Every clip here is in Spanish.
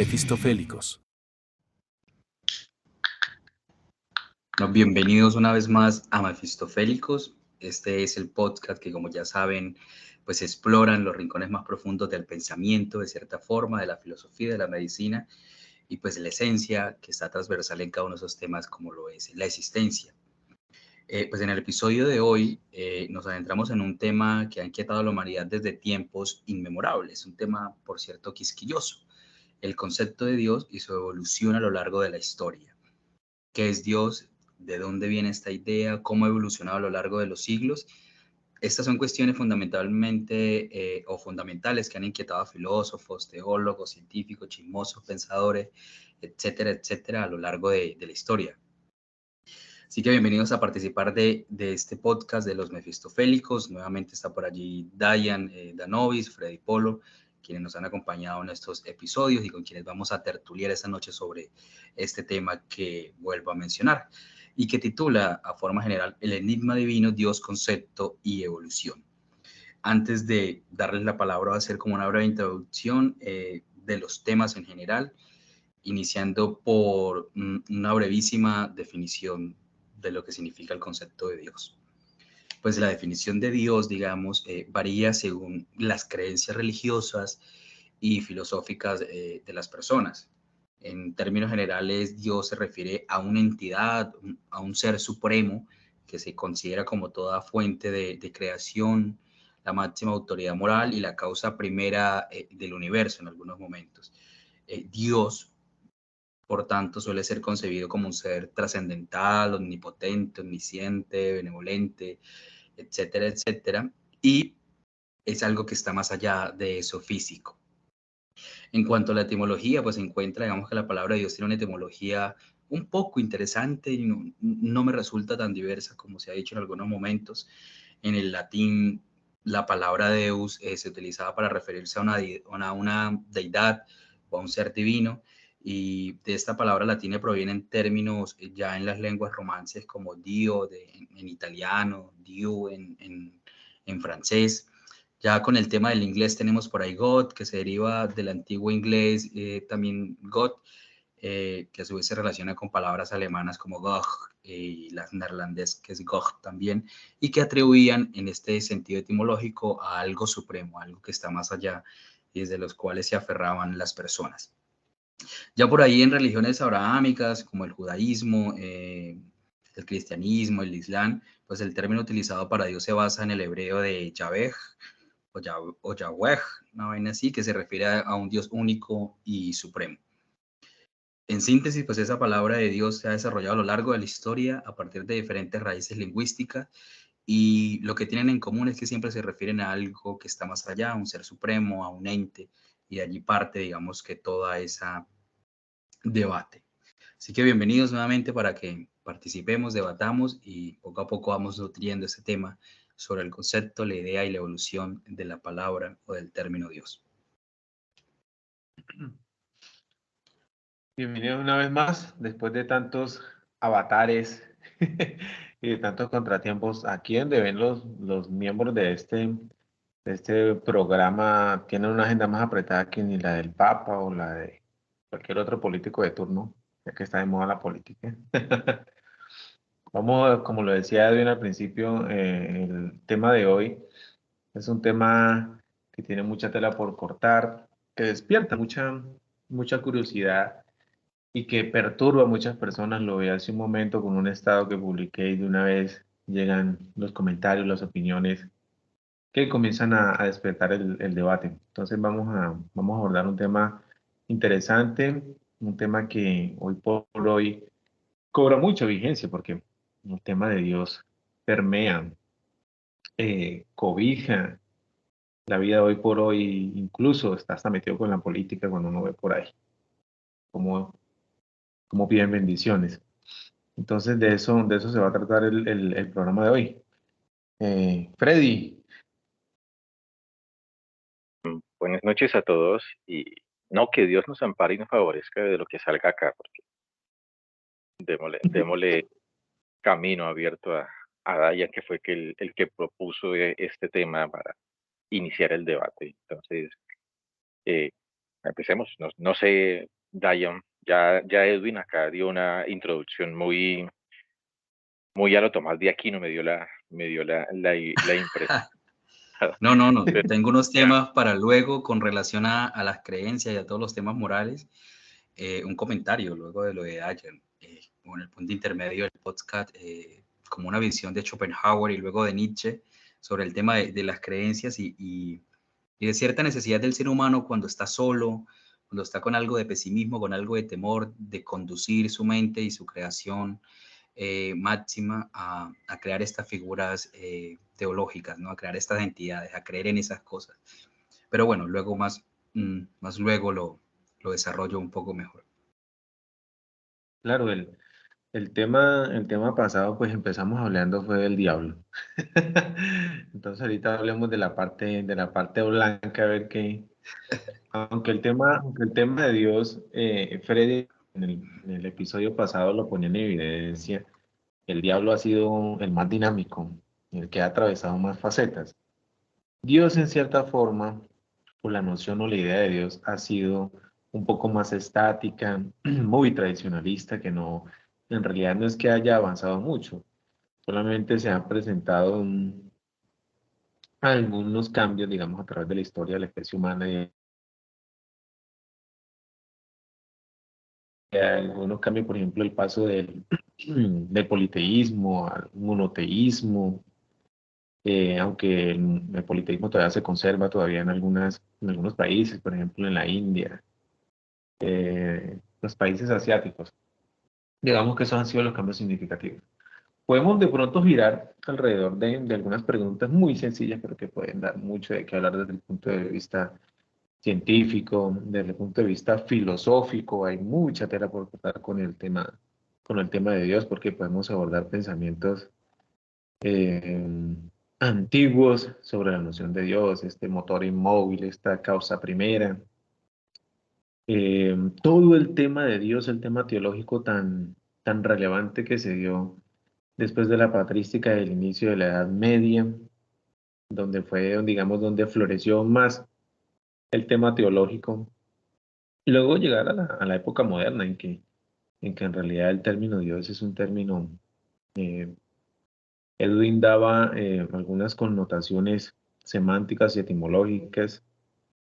Mefistofélicos. Bienvenidos una vez más a Mefistofélicos. Este es el podcast que, como ya saben, pues exploran los rincones más profundos del pensamiento, de cierta forma, de la filosofía, de la medicina y pues la esencia que está transversal en cada uno de esos temas, como lo es la existencia. Pues en el episodio de hoy nos adentramos en un tema que ha inquietado a la humanidad desde tiempos inmemorables, un tema, por cierto, quisquilloso, el concepto de Dios y su evolución a lo largo de la historia. ¿Qué es Dios? ¿De dónde viene esta idea? ¿Cómo ha evolucionado a lo largo de los siglos? Estas son cuestiones fundamentalmente fundamentales que han inquietado a filósofos, teólogos, científicos, chismosos, pensadores, etcétera, etcétera, a lo largo de la historia. Así que bienvenidos a participar de este podcast de los Mefistofélicos. Nuevamente está por allí Dayan Danovis, Freddy Polo, quienes nos han acompañado en estos episodios y con quienes vamos a tertuliar esta noche sobre este tema que vuelvo a mencionar y que titula a forma general El enigma divino, Dios, concepto y evolución. Antes de darles la palabra, voy a hacer como una breve introducción de los temas en general, iniciando por una brevísima definición de lo que significa el concepto de Dios. Pues la definición de Dios, digamos, varía según las creencias religiosas y filosóficas de las personas. En términos generales, Dios se refiere a una entidad, a un ser supremo que se considera como toda fuente de creación, la máxima autoridad moral y la causa primera del universo en algunos momentos. Dios, por tanto, suele ser concebido como un ser trascendental, omnipotente, omnisciente, benevolente, etcétera, etcétera. Y es algo que está más allá de eso físico. En cuanto a la etimología, pues se encuentra, digamos que la palabra Dios tiene una etimología un poco interesante y no me resulta tan diversa como se ha dicho en algunos momentos. En el latín, la palabra Deus se utilizaba para referirse a una deidad o a un ser divino, y de esta palabra latina provienen términos ya en las lenguas romances como Dio en italiano, Dieu en francés. Ya con el tema del inglés tenemos por ahí God, que se deriva del antiguo inglés, también God, que a su vez se relaciona con palabras alemanas como Gott y las neerlandesas, que es Gott también, y que atribuían en este sentido etimológico a algo supremo, algo que está más allá y desde los cuales se aferraban las personas. Ya por ahí en religiones abrahámicas como el judaísmo, el cristianismo, el islam, pues el término utilizado para Dios se basa en el hebreo de Yahweh o Yahweh, una vaina así, que se refiere a un Dios único y supremo. En síntesis, pues esa palabra de Dios se ha desarrollado a lo largo de la historia a partir de diferentes raíces lingüísticas, y lo que tienen en común es que siempre se refieren a algo que está más allá, a un ser supremo, a un ente, y de allí parte, digamos, que toda esa debate. Así que bienvenidos nuevamente para que participemos, debatamos y poco a poco vamos nutriendo este tema sobre el concepto, la idea y la evolución de la palabra o del término Dios. Bienvenidos una vez más, después de tantos avatares y de tantos contratiempos. Aquí donde ven los miembros de este programa tienen una agenda más apretada que ni la del Papa o la de cualquier otro político de turno, ya que está de moda la política. Vamos, como lo decía Edwin al principio, el tema de hoy es un tema que tiene mucha tela por cortar, que despierta mucha curiosidad y que perturba a muchas personas. Lo vi hace un momento con un estado que publiqué y de una vez llegan los comentarios, las opiniones que comienzan a despertar el debate. Entonces vamos a abordar un tema interesante, un tema que hoy por hoy cobra mucha vigencia porque el tema de Dios permea, cobija la vida de hoy por hoy, incluso está hasta metido con la política cuando uno ve por ahí cómo piden bendiciones. Entonces de eso se va a tratar el programa de hoy. Freddy. Buenas noches a todos y no, que Dios nos ampare y nos favorezca de lo que salga acá, porque démosle camino abierto a Dayan, que fue el que propuso este tema para iniciar el debate. Entonces, empecemos. No sé, Diane, ya Edwin acá dio una introducción muy a lo Tomás de Aquino, me dio la impresión. No. Pero, Tengo unos temas para luego con relación a las creencias y a todos los temas morales. Un comentario luego de lo de ayer, con el punto intermedio del podcast, como una visión de Schopenhauer y luego de Nietzsche sobre el tema de las creencias y de cierta necesidad del ser humano cuando está solo, cuando está con algo de pesimismo, con algo de temor, de conducir su mente y su creación máxima a crear estas figuras teológicas, ¿no? A crear estas entidades, a creer en esas cosas. Pero bueno, luego más luego lo desarrollo un poco mejor. Claro, el tema pasado, pues empezamos hablando fue del diablo. Entonces ahorita hablemos de la parte blanca, a ver qué. Aunque el tema de Dios, Freddy, en el episodio pasado lo ponía en evidencia, el diablo ha sido el más dinámico, el que ha atravesado más facetas. Dios, en cierta forma, o la noción o la idea de Dios, ha sido un poco más estática, muy tradicionalista, que no, en realidad no es que haya avanzado mucho, solamente se han presentado algunos cambios, digamos, a través de la historia de la especie humana y algunos cambios, por ejemplo, el paso del politeísmo al monoteísmo, aunque el politeísmo todavía se conserva todavía en algunos países, por ejemplo, en la India, los países asiáticos. Digamos que esos han sido los cambios significativos. Podemos de pronto girar alrededor de algunas preguntas muy sencillas, pero que pueden dar mucho de qué hablar desde el punto de vista científico, desde el punto de vista filosófico. Hay mucha tela por cortar con el tema de Dios, porque podemos abordar pensamientos eh, antiguos sobre la noción de Dios, este motor inmóvil, esta causa primera. Todo el tema de Dios, el tema teológico tan relevante que se dio después de la patrística del inicio de la Edad Media, donde fue, digamos, donde floreció más el tema teológico. Y luego llegar a la época moderna, en que en realidad el término Dios es un término, eh, Edwin daba algunas connotaciones semánticas y etimológicas,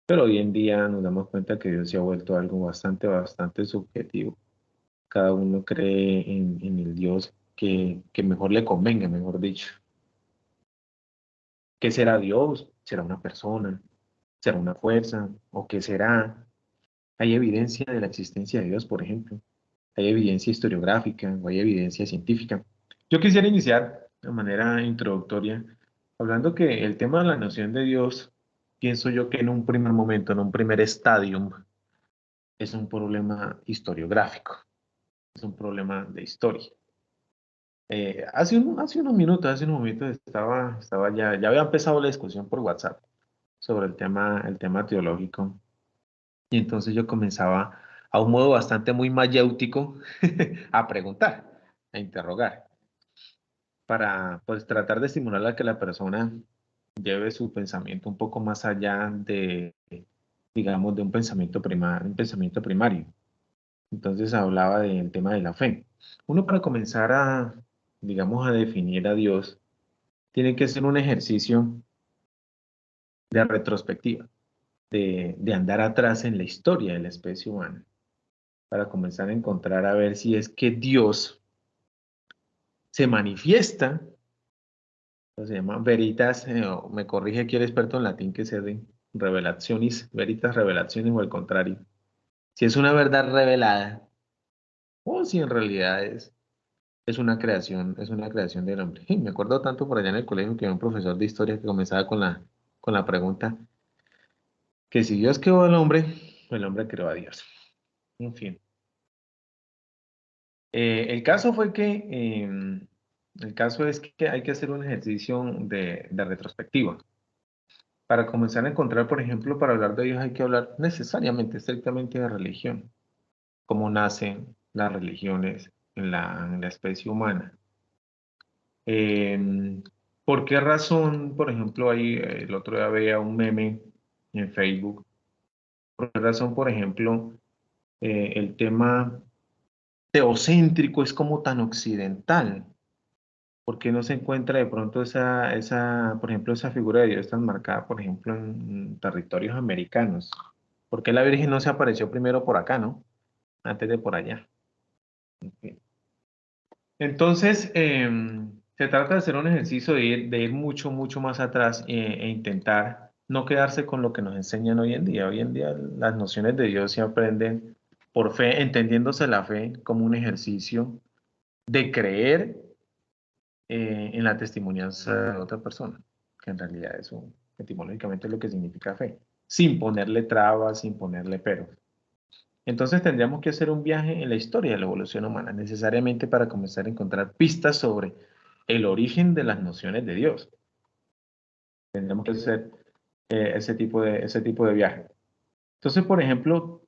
pero hoy en día nos damos cuenta que Dios se ha vuelto algo bastante subjetivo. Cada uno cree en el Dios que mejor le convenga, mejor dicho. ¿Qué será Dios? ¿Será una persona? ¿Será una fuerza? ¿O qué será? ¿Hay evidencia de la existencia de Dios, por ejemplo? ¿Hay evidencia historiográfica o hay evidencia científica? Yo quisiera iniciar de manera introductoria hablando que el tema de la noción de Dios, pienso yo que en un primer momento, en un primer estadio, es un problema historiográfico, es un problema de historia. Hace unos minutos ya había empezado la discusión por WhatsApp sobre el tema teológico. Y entonces yo comenzaba a un modo bastante muy mayéutico a preguntar, a interrogar, para pues tratar de estimular a que la persona lleve su pensamiento un poco más allá digamos, de un pensamiento primario. Entonces hablaba del tema de la fe. Uno para comenzar digamos, a definir a Dios, tiene que ser un ejercicio de retrospectiva, de andar atrás en la historia de la especie humana, para comenzar a encontrar a ver si es que Dios se manifiesta, se llama veritas, o me corrige aquí el experto en latín que se de revelaciones, veritas revelaciones o al contrario, si es una verdad revelada o si en realidad es una creación del hombre. Me acuerdo tanto por allá en el colegio que había un profesor de historia que comenzaba con la pregunta que si Dios creó al hombre, el hombre creó a Dios. En fin. El caso fue que, el caso es que hay que hacer un ejercicio de retrospectiva. Para comenzar a encontrar, por ejemplo, para hablar de Dios hay que hablar necesariamente, estrictamente de religión, cómo nacen las religiones en la especie humana. Eh, ¿Por qué razón, por ejemplo, ahí el otro día veía un meme en Facebook Por qué razón, por ejemplo, el tema teocéntrico es como tan occidental? ¿Por qué no se encuentra de pronto por ejemplo, esa figura de Dios tan marcada, por ejemplo, en territorios americanos? ¿Por qué la Virgen no se apareció primero por acá, no? Antes de por allá. Ok. Entonces, se trata de hacer un ejercicio de ir mucho, mucho más atrás e intentar no quedarse con lo que nos enseñan hoy en día. Hoy en día las nociones de Dios se aprenden por fe, entendiéndose la fe como un ejercicio de creer en la testimonianza de otra persona, que en realidad eso etimológicamente es lo que significa fe, sin ponerle trabas, sin ponerle peros. Entonces tendríamos que hacer un viaje en la historia de la evolución humana, necesariamente para comenzar a encontrar pistas sobre el origen de las nociones de Dios. Tendríamos que hacer ese tipo de viaje. Entonces, por ejemplo,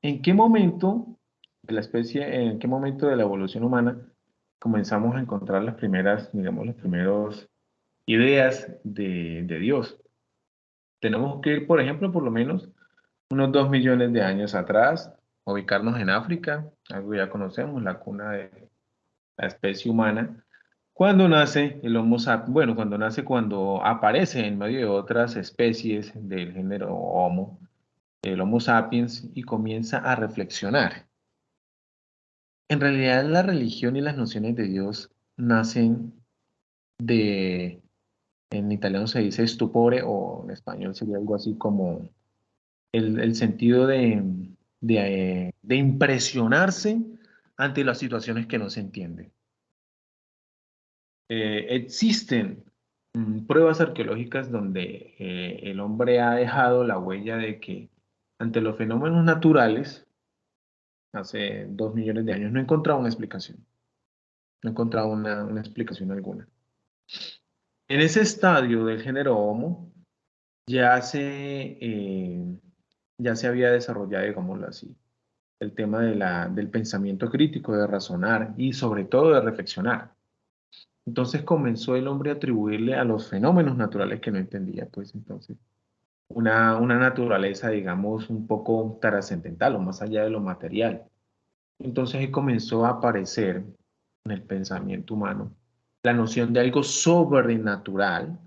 ¿en qué momento de la especie, en qué momento de la evolución humana comenzamos a encontrar las primeras, digamos, las primeras ideas de Dios? Tenemos que ir, por ejemplo, por lo menos unos 2 millones de años atrás, ubicarnos en África, algo que ya conocemos, la cuna de la especie humana. Cuando nace el Homo sapiens, bueno, cuando aparece en medio de otras especies del género Homo, el Homo sapiens, y comienza a reflexionar. En realidad, la religión y las nociones de Dios nacen de, en italiano se dice stupore, o en español sería algo así como el sentido de impresionarse ante las situaciones que no se entienden. Existen pruebas arqueológicas donde el hombre ha dejado la huella de que ante los fenómenos naturales, hace 2 millones de años, no he encontrado una explicación, no he encontrado una explicación alguna. En ese estadio del género Homo ya ya se había desarrollado, digámoslo así, el tema del pensamiento crítico, de razonar y sobre todo de reflexionar. Entonces comenzó el hombre a atribuirle a los fenómenos naturales que no entendía, pues entonces una naturaleza, digamos, un poco trascendental o más allá de lo material. Entonces ahí comenzó a aparecer en el pensamiento humano la noción de algo sobrenatural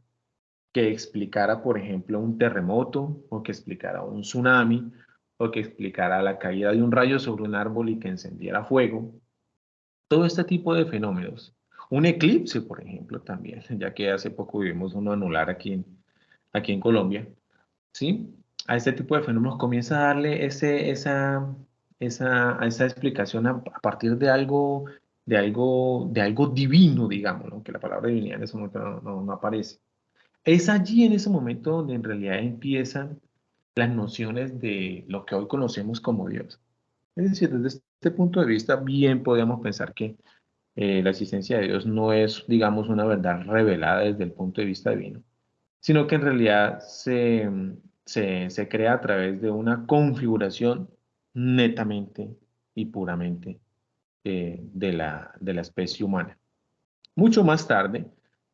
que explicara, por ejemplo, un terremoto, o que explicara un tsunami, o que explicara la caída de un rayo sobre un árbol y que encendiera fuego. Todo este tipo de fenómenos. Un eclipse, por ejemplo, también, ya que hace poco vimos uno anular aquí en Colombia, ¿sí? A este tipo de fenómenos comienza a darle esa explicación a partir de algo divino, digamos, ¿no? Que la palabra divinidad en ese momento no aparece. Es allí en ese momento donde en realidad empiezan las nociones de lo que hoy conocemos como Dios. Es decir, desde este punto de vista, bien podríamos pensar que la existencia de Dios no es, digamos, una verdad revelada desde el punto de vista divino, sino que en realidad se crea a través de una configuración netamente y puramente de la especie humana. Mucho más tarde,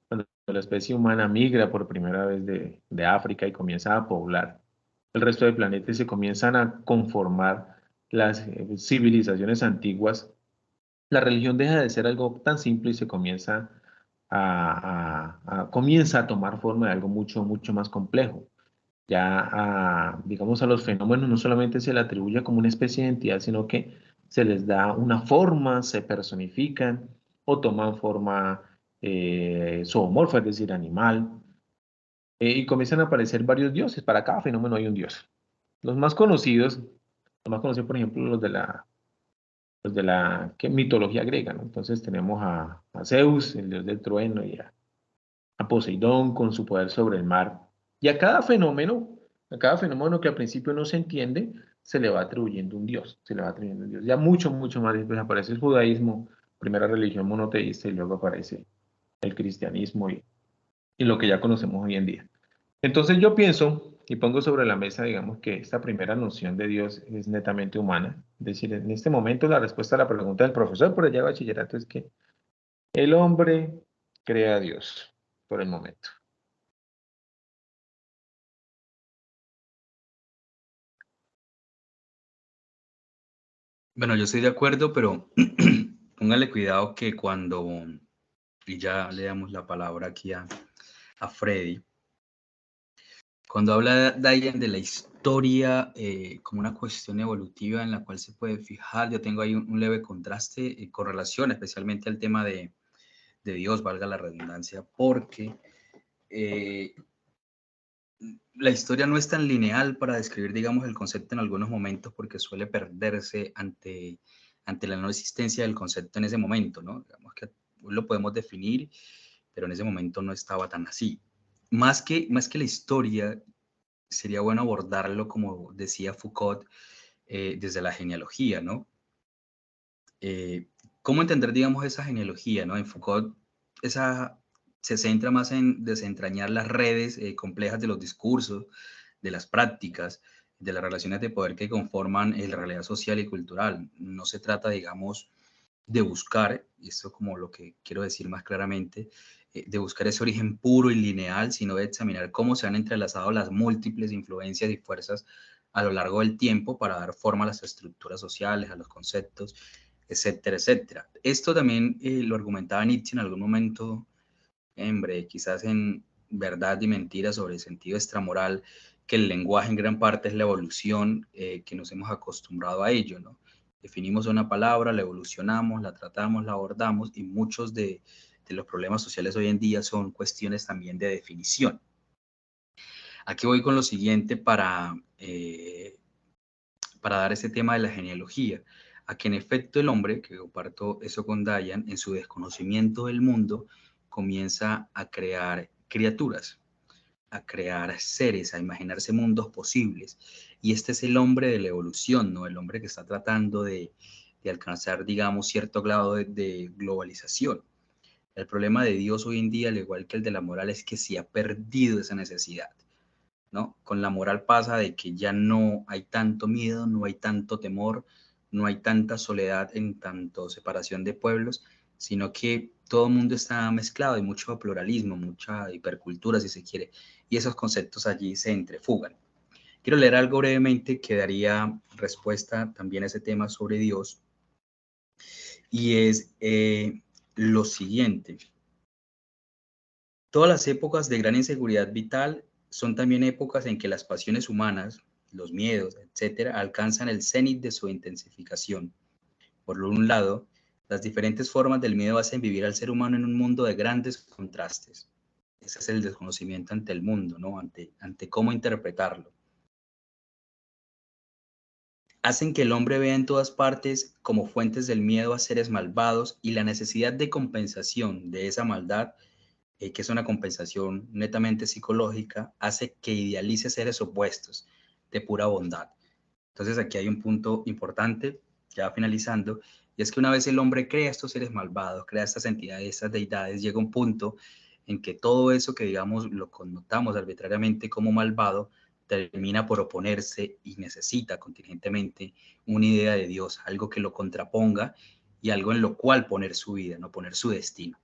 cuando la especie humana migra por primera vez de África y comienza a poblar el resto del planeta y se comienzan a conformar las civilizaciones antiguas, la religión deja de ser algo tan simple y se comienza a tomar forma de algo mucho, mucho más complejo. Ya, digamos, a los fenómenos no solamente se le atribuye como una especie de entidad, sino que se les da una forma, se personifican o toman forma zoomorfa, es decir, animal, y comienzan a aparecer varios dioses. Para cada fenómeno hay un dios. Los más conocidos, por ejemplo, los de la mitología griega, ¿no? Entonces tenemos a Zeus, el dios del trueno, y a Poseidón con su poder sobre el mar. Y a cada fenómeno que al principio no se entiende, se le va atribuyendo un dios, se le va atribuyendo un dios. Ya mucho, mucho más después aparece el judaísmo, primera religión monoteísta, y luego aparece el cristianismo y lo que ya conocemos hoy en día. Entonces yo pienso y pongo sobre la mesa, digamos, que esta primera noción de Dios es netamente humana. Es decir, en este momento la respuesta a la pregunta del profesor por allá de bachillerato es que el hombre crea a Dios por el momento. Bueno, yo estoy de acuerdo, pero póngale cuidado que cuando, y ya le damos la palabra aquí a Freddy, cuando habla Dayan de la historia como una cuestión evolutiva en la cual se puede fijar, yo tengo ahí un leve contraste con relación especialmente al tema de Dios, valga la redundancia, porque eh, la historia no es tan lineal para describir, digamos, el concepto en algunos momentos porque suele perderse ante la no existencia del concepto en ese momento, ¿no? Digamos que lo podemos definir, pero en ese momento no estaba tan así. Más que la historia, sería bueno abordarlo, como decía Foucault, desde la genealogía, ¿no? Eh, ¿Cómo entender, digamos, esa genealogía, ¿no? En Foucault, esa se centra más en desentrañar las redes complejas de los discursos, de las prácticas, de las relaciones de poder que conforman la realidad social y cultural. No se trata, digamos, de buscar, y esto como lo que quiero decir más claramente, de buscar ese origen puro y lineal, sino de examinar cómo se han entrelazado las múltiples influencias y fuerzas a lo largo del tiempo para dar forma a las estructuras sociales, a los conceptos, etcétera, etcétera. Esto también lo argumentaba Nietzsche en algún momento, hombre, quizás en Verdad y Mentira, sobre el sentido extramoral, que el lenguaje en gran parte es la evolución que nos hemos acostumbrado a ello, ¿no? Definimos una palabra, la evolucionamos, la tratamos, la abordamos, y muchos de los problemas sociales hoy en día son cuestiones también de definición. Aquí voy con lo siguiente para dar ese tema de la genealogía, a que en efecto el hombre, que comparto eso con Dayan, en su desconocimiento del mundo, comienza a crear criaturas, a crear seres, a imaginarse mundos posibles. Y este es el hombre de la evolución, ¿no? El hombre que está tratando de alcanzar, digamos, cierto grado de globalización. El problema de Dios hoy en día, al igual que el de la moral, es que se ha perdido esa necesidad, ¿no? Con la moral pasa de que ya no hay tanto miedo, no hay tanto temor, no hay tanta soledad en tanto separación de pueblos, sino que todo el mundo está mezclado, hay mucho pluralismo, mucha hipercultura si se quiere, y esos conceptos allí se entrefugan. Quiero leer algo brevemente que daría respuesta también a ese tema sobre Dios, y es lo siguiente. Todas las épocas de gran inseguridad vital son también épocas en que las pasiones humanas, los miedos, etcétera, alcanzan el cenit de su intensificación. Por un lado, las diferentes formas del miedo hacen vivir al ser humano en un mundo de grandes contrastes. Ese es el desconocimiento ante el mundo, ¿no? Ante cómo interpretarlo. Hacen que el hombre vea en todas partes como fuentes del miedo a seres malvados, y la necesidad de compensación de esa maldad, que es una compensación netamente psicológica, hace que idealice seres opuestos de pura bondad. Entonces aquí hay un punto importante, ya finalizando, y es que una vez el hombre crea estos seres malvados, crea estas entidades, estas deidades, llega un punto en que todo eso que, digamos, lo connotamos arbitrariamente como malvado, termina por oponerse y necesita contingentemente una idea de Dios, algo que lo contraponga y algo en lo cual poner su vida, no poner su destino.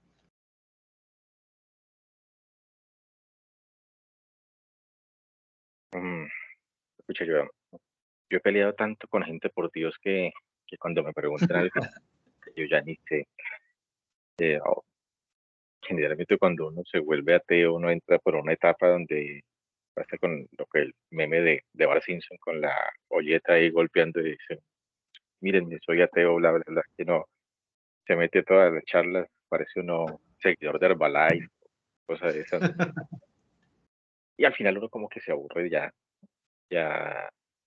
Mm, Escucha, yo he peleado tanto con gente por Dios que cuando me preguntan algo, yo ya ni sé. O generalmente cuando uno se vuelve ateo, uno entra por una etapa donde pasa con lo que el meme de Bart Simpson con la olleta ahí golpeando y dice, miren, yo soy ateo, bla, bla, bla, que no, se mete a todas las charlas, parece uno seguidor de Herbalife, cosas de esas, y al final uno como que se aburre ya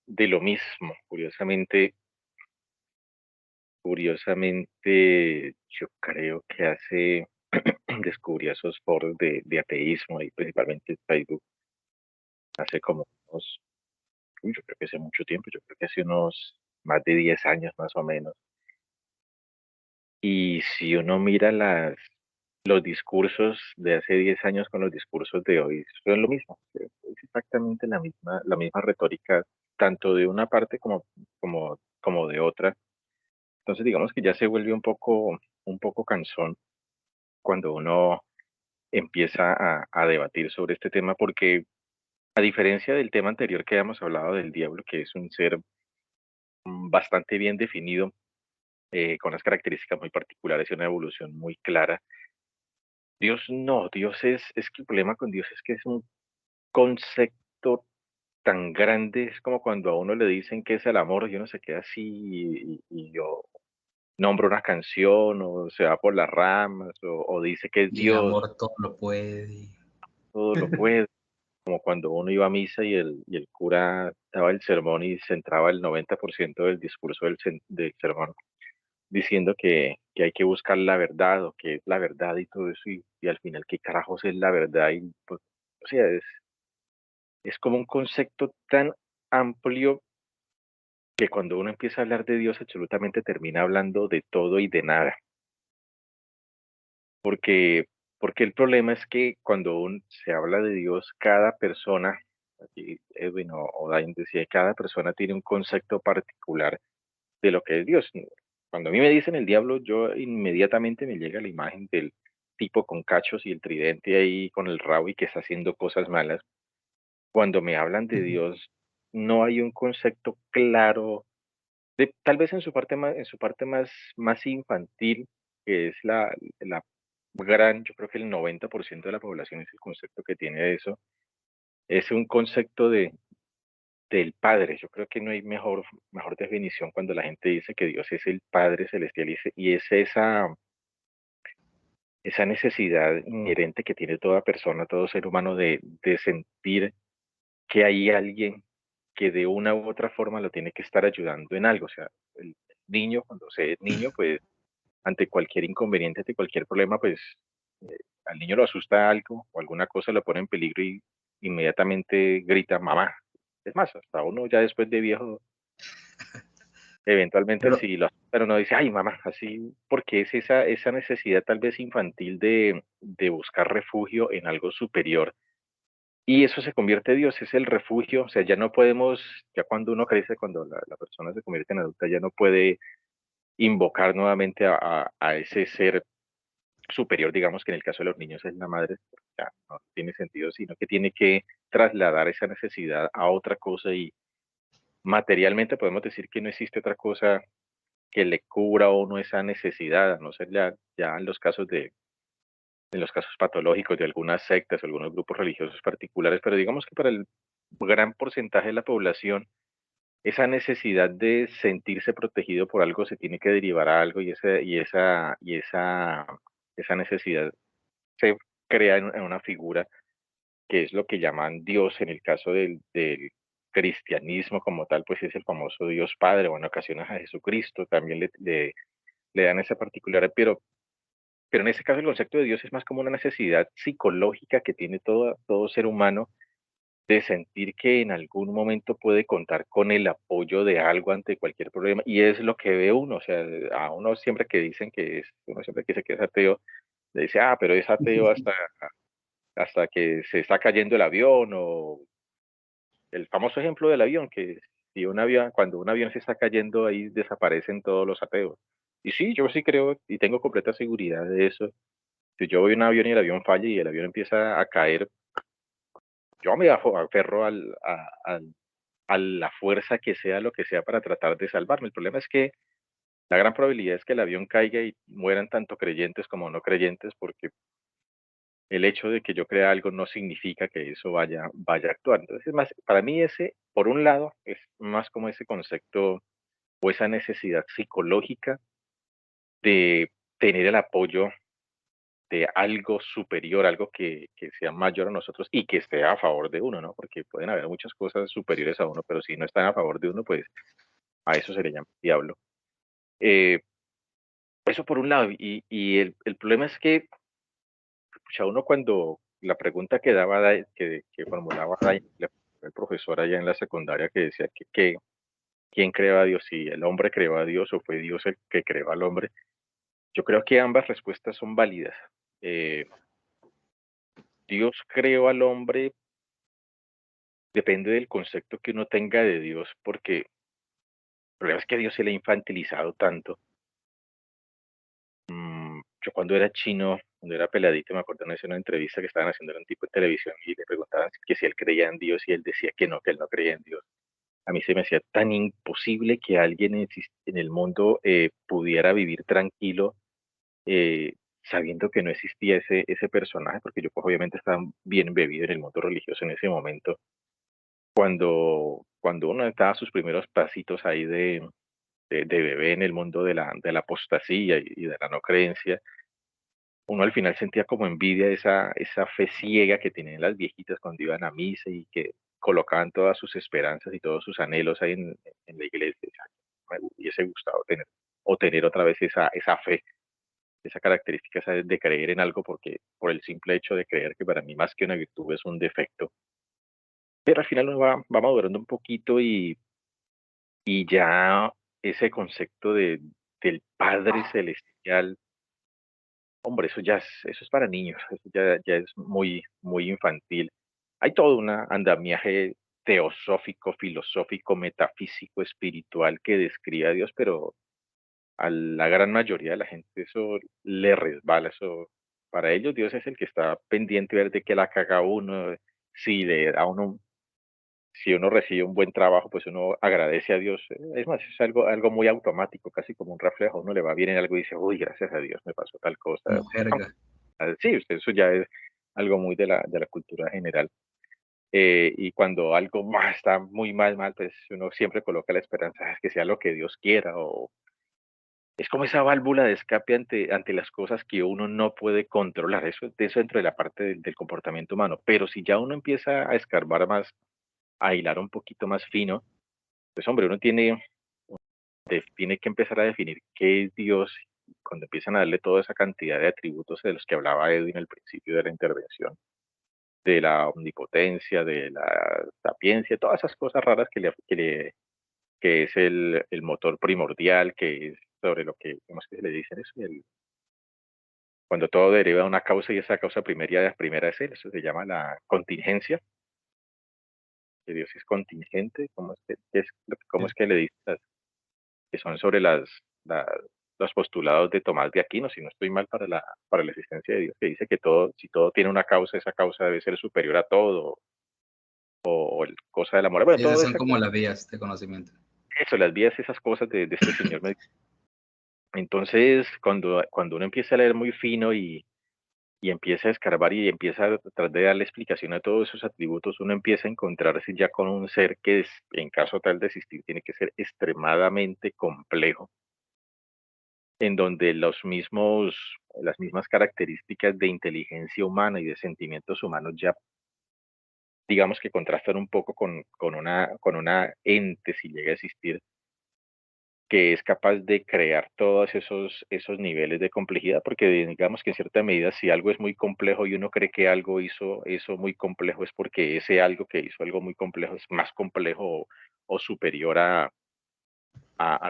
de lo mismo. Curiosamente, yo creo que descubrí esos foros de ateísmo y principalmente en Facebook hace como yo creo que hace mucho tiempo, yo creo que hace unos más de 10 años más o menos. Y si uno mira los discursos de hace 10 años con los discursos de hoy, son lo mismo, es exactamente la misma retórica, tanto de una parte como de otra. Entonces digamos que ya se vuelve un poco cansón cuando uno empieza a debatir sobre este tema, porque a diferencia del tema anterior que habíamos hablado del diablo, que es un ser bastante bien definido, con unas características muy particulares y una evolución muy clara. Dios no, es que el problema con Dios es que es un concepto tan grande, es como cuando a uno le dicen qué es el amor, y uno se queda así y yo nombro una canción o se va por las ramas o dice que es Y el Dios, amor todo lo puede. todo lo puede, como cuando uno iba a misa y el cura daba el sermón y centraba el 90% del discurso del sermón diciendo que hay que buscar la verdad o que es la verdad y todo eso y al final qué carajos es la verdad y pues, o sea, es como un concepto tan amplio que cuando uno empieza a hablar de Dios absolutamente termina hablando de todo y de nada. Porque, porque el problema es que cuando se habla de Dios, cada persona, aquí Edwin o Dain decía, cada persona tiene un concepto particular de lo que es Dios. Cuando a mí me dicen el diablo, yo inmediatamente me llega la imagen del tipo con cachos y el tridente ahí con el rabo y que está haciendo cosas malas. Cuando me hablan de Dios, no hay un concepto claro, tal vez en su parte más infantil, que es la gran, yo creo que el 90% de la población es el concepto que tiene de eso, es un concepto del Padre. Yo creo que no hay mejor definición cuando la gente dice que Dios es el Padre celestial y es esa necesidad inherente que tiene toda persona, todo ser humano de sentir que hay alguien que de una u otra forma lo tiene que estar ayudando en algo. O sea, el niño, cuando se es niño, pues ante cualquier inconveniente, ante cualquier problema, pues al niño lo asusta algo o alguna cosa lo pone en peligro y inmediatamente grita mamá. Es más, hasta uno ya después de viejo, eventualmente Pero si lo pero no dice, ay mamá, así, porque es esa necesidad tal vez infantil de buscar refugio en algo superior. Y eso se convierte en Dios, es el refugio, o sea, ya no podemos, ya cuando uno crece, cuando la persona se convierte en adulta, ya no puede invocar nuevamente a ese ser superior, digamos que en el caso de los niños es la madre, ya no tiene sentido, sino que tiene que trasladar esa necesidad a otra cosa y materialmente podemos decir que no existe otra cosa que le cubra a uno esa necesidad, a no ser ya en los casos patológicos de algunas sectas o algunos grupos religiosos particulares, pero digamos que para el gran porcentaje de la población, esa necesidad de sentirse protegido por algo se tiene que derivar a algo esa necesidad se crea en una figura que es lo que llaman Dios en el caso del cristianismo como tal, pues es el famoso Dios Padre, o en ocasiones a Jesucristo también le dan esa particular, pero en ese caso el concepto de Dios es más como una necesidad psicológica que tiene todo ser humano de sentir que en algún momento puede contar con el apoyo de algo ante cualquier problema, y es lo que ve uno, o sea, a uno siempre que dicen uno siempre que dice que es ateo, le dice, ah, pero es ateo hasta que se está cayendo el avión, o el famoso ejemplo del avión, que si un avión, cuando un avión se está cayendo, ahí desaparecen todos los ateos. Y sí, yo sí creo y tengo completa seguridad de eso. Si yo voy en un avión y el avión falla y el avión empieza a caer, yo me aferro a la fuerza que sea lo que sea para tratar de salvarme. El problema es que la gran probabilidad es que el avión caiga y mueran tanto creyentes como no creyentes, porque el hecho de que yo crea algo no significa que eso vaya a actuar. Entonces, es más, para mí ese, por un lado, es más como ese concepto o esa necesidad psicológica de tener el apoyo de algo superior, algo que sea mayor a nosotros y que esté a favor de uno, ¿no? Porque pueden haber muchas cosas superiores a uno, pero si no están a favor de uno, pues a eso se le llama diablo. Eh, Eso por un lado, y el problema es que pucha, uno cuando la pregunta que daba, que formulaba el profesor allá en la secundaria que decía que quién creó a Dios, si el hombre creó a Dios o fue Dios el que creó al hombre, yo creo que ambas respuestas son válidas. Eh, Dios creó al hombre, depende del concepto que uno tenga de Dios, porque el problema es que a Dios se le ha infantilizado tanto. Yo cuando era chino, cuando era peladito, me acuerdo una entrevista que estaban haciendo a un tipo en televisión y le preguntaban que si él creía en Dios y él decía que no, que él no creía en Dios. a mí se me hacía tan imposible que alguien en el mundo pudiera vivir tranquilo eh, sabiendo que no existía ese personaje, porque yo pues obviamente estaba bien embebido en el mundo religioso en ese momento. Cuando uno daba sus primeros pasitos ahí de bebé en el mundo de la apostasía y de la no creencia, uno al final sentía como envidia esa fe ciega que tenían las viejitas cuando iban a misa y que colocaban todas sus esperanzas y todos sus anhelos ahí en la iglesia. O sea, me hubiese gustado tener otra vez esa fe, esa característica esa de creer en algo porque por el simple hecho de creer, que para mí más que una virtud es un defecto. Pero al final uno va madurando un poquito y ya ese concepto del Padre Celestial, hombre, eso es para niños, eso ya es muy, muy infantil. Hay todo un andamiaje teosófico, filosófico, metafísico, espiritual que describe a Dios, pero a la gran mayoría de la gente eso le resbala, eso para ellos Dios es el que está pendiente de ver de qué la caga uno, si le da uno, si uno recibe un buen trabajo, pues uno agradece a Dios. Es más, es algo muy automático, casi como un reflejo. Uno le va bien en algo y dice, uy, gracias a Dios me pasó tal cosa. Como jerga. Sí, eso ya es algo muy de la cultura general. Y cuando algo más está muy mal, pues uno siempre coloca la esperanza "Ah, es que sea lo que Dios quiera", o es como esa válvula de escape ante las cosas que uno no puede controlar. Eso dentro de la parte del comportamiento humano. Pero si ya uno empieza a escarbar más, a hilar un poquito más fino, pues hombre, uno tiene que empezar a definir qué es Dios cuando empiezan a darle toda esa cantidad de atributos de los que hablaba Edwin al principio de la intervención, de la omnipotencia, de la sapiencia, todas esas cosas raras que es el motor primordial, que es sobre lo que, ¿cómo es que se le dice eso? Cuando todo deriva de una causa y esa causa primera es él, eso se llama la contingencia, que Dios es contingente, cómo es Sí. que le dice? Que son sobre los postulados de Tomás de Aquino, si no estoy mal, para la existencia de Dios, que dice que todo, si todo tiene una causa, esa causa debe ser superior a todo, o el cosa del amor. Bueno, Sí, esas todo son como las vías de conocimiento. eso, las vías, esas cosas de este señor. Entonces, cuando uno empieza a leer muy fino y empieza a escarbar y empieza a tratar de darle explicación a todos esos atributos, uno empieza a encontrarse ya con un ser que es, en caso tal de existir, tiene que ser extremadamente complejo, en donde las mismas características de inteligencia humana y de sentimientos humanos ya, digamos que contrastan un poco con una ente, si llega a existir, que es capaz de crear todos esos niveles de complejidad, porque digamos que en cierta medida, si algo es muy complejo y uno cree que algo hizo eso muy complejo, es porque ese algo que hizo algo muy complejo es más complejo o superior a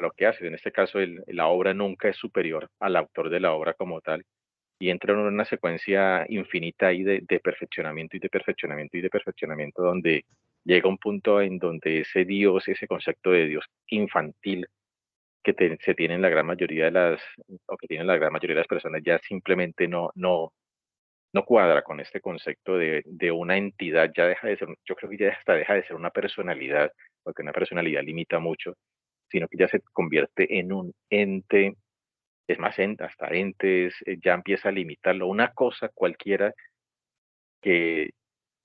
lo que hace. En este caso, la obra nunca es superior al autor de la obra como tal, y entra en una secuencia infinita ahí de perfeccionamiento y de perfeccionamiento y de perfeccionamiento, donde llega un punto en donde ese Dios, ese concepto de Dios infantil que se tiene en la gran mayoría o que tienen la gran mayoría de las personas, ya simplemente no cuadra con este concepto de una entidad, ya deja de ser, yo creo que ya hasta deja de ser una personalidad, porque una personalidad limita mucho, sino que ya se convierte en un ente. Es más, hasta entes, ya empieza a limitarlo. Una cosa cualquiera que,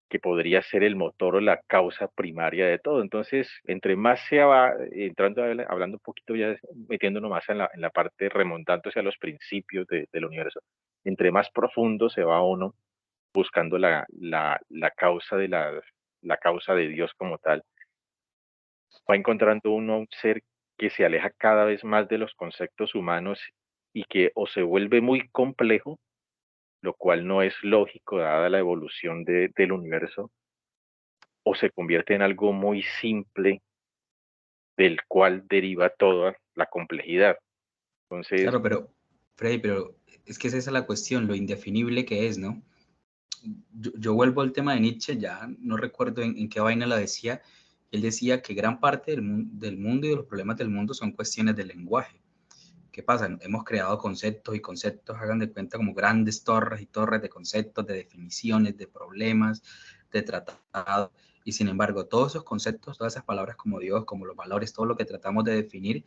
que podría ser el motor o la causa primaria de todo. Entonces, entre más se va entrando, hablando un poquito ya, metiéndonos más en la parte remontando hacia los principios del universo, entre más profundo se va uno buscando la causa la causa de Dios como tal, va encontrando uno un ser que se aleja cada vez más de los conceptos humanos y que o se vuelve muy complejo, lo cual no es lógico dada la evolución del universo, o se convierte en algo muy simple del cual deriva toda la complejidad. Entonces, Claro, pero, Freddy, pero es que esa es la cuestión, lo indefinible que es, ¿no? Yo vuelvo al tema de Nietzsche, ya no recuerdo en qué vaina la decía. Él decía que gran parte del mundo y de los problemas del mundo son cuestiones del lenguaje. ¿Qué pasa? Hemos creado conceptos y conceptos, hagan de cuenta, como grandes torres y torres de conceptos, de definiciones, de problemas, de tratados. Y sin embargo, todos esos conceptos, todas esas palabras como Dios, como los valores, todo lo que tratamos de definir,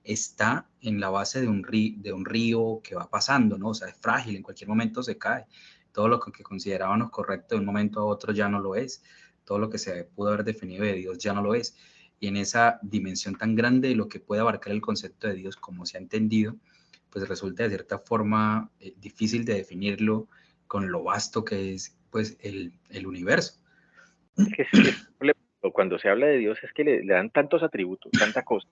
está en la base de un río que va pasando, ¿no? O sea, es frágil, en cualquier momento se cae. Todo lo que considerábamos correcto de un momento a otro ya no lo es. Todo lo que se pudo haber definido de Dios ya no lo es. Y en esa dimensión tan grande de lo que puede abarcar el concepto de Dios como se ha entendido, pues resulta de cierta forma difícil de definirlo con lo vasto que es pues el universo. Es que cuando se habla de Dios es que le dan tantos atributos, tanta cosa,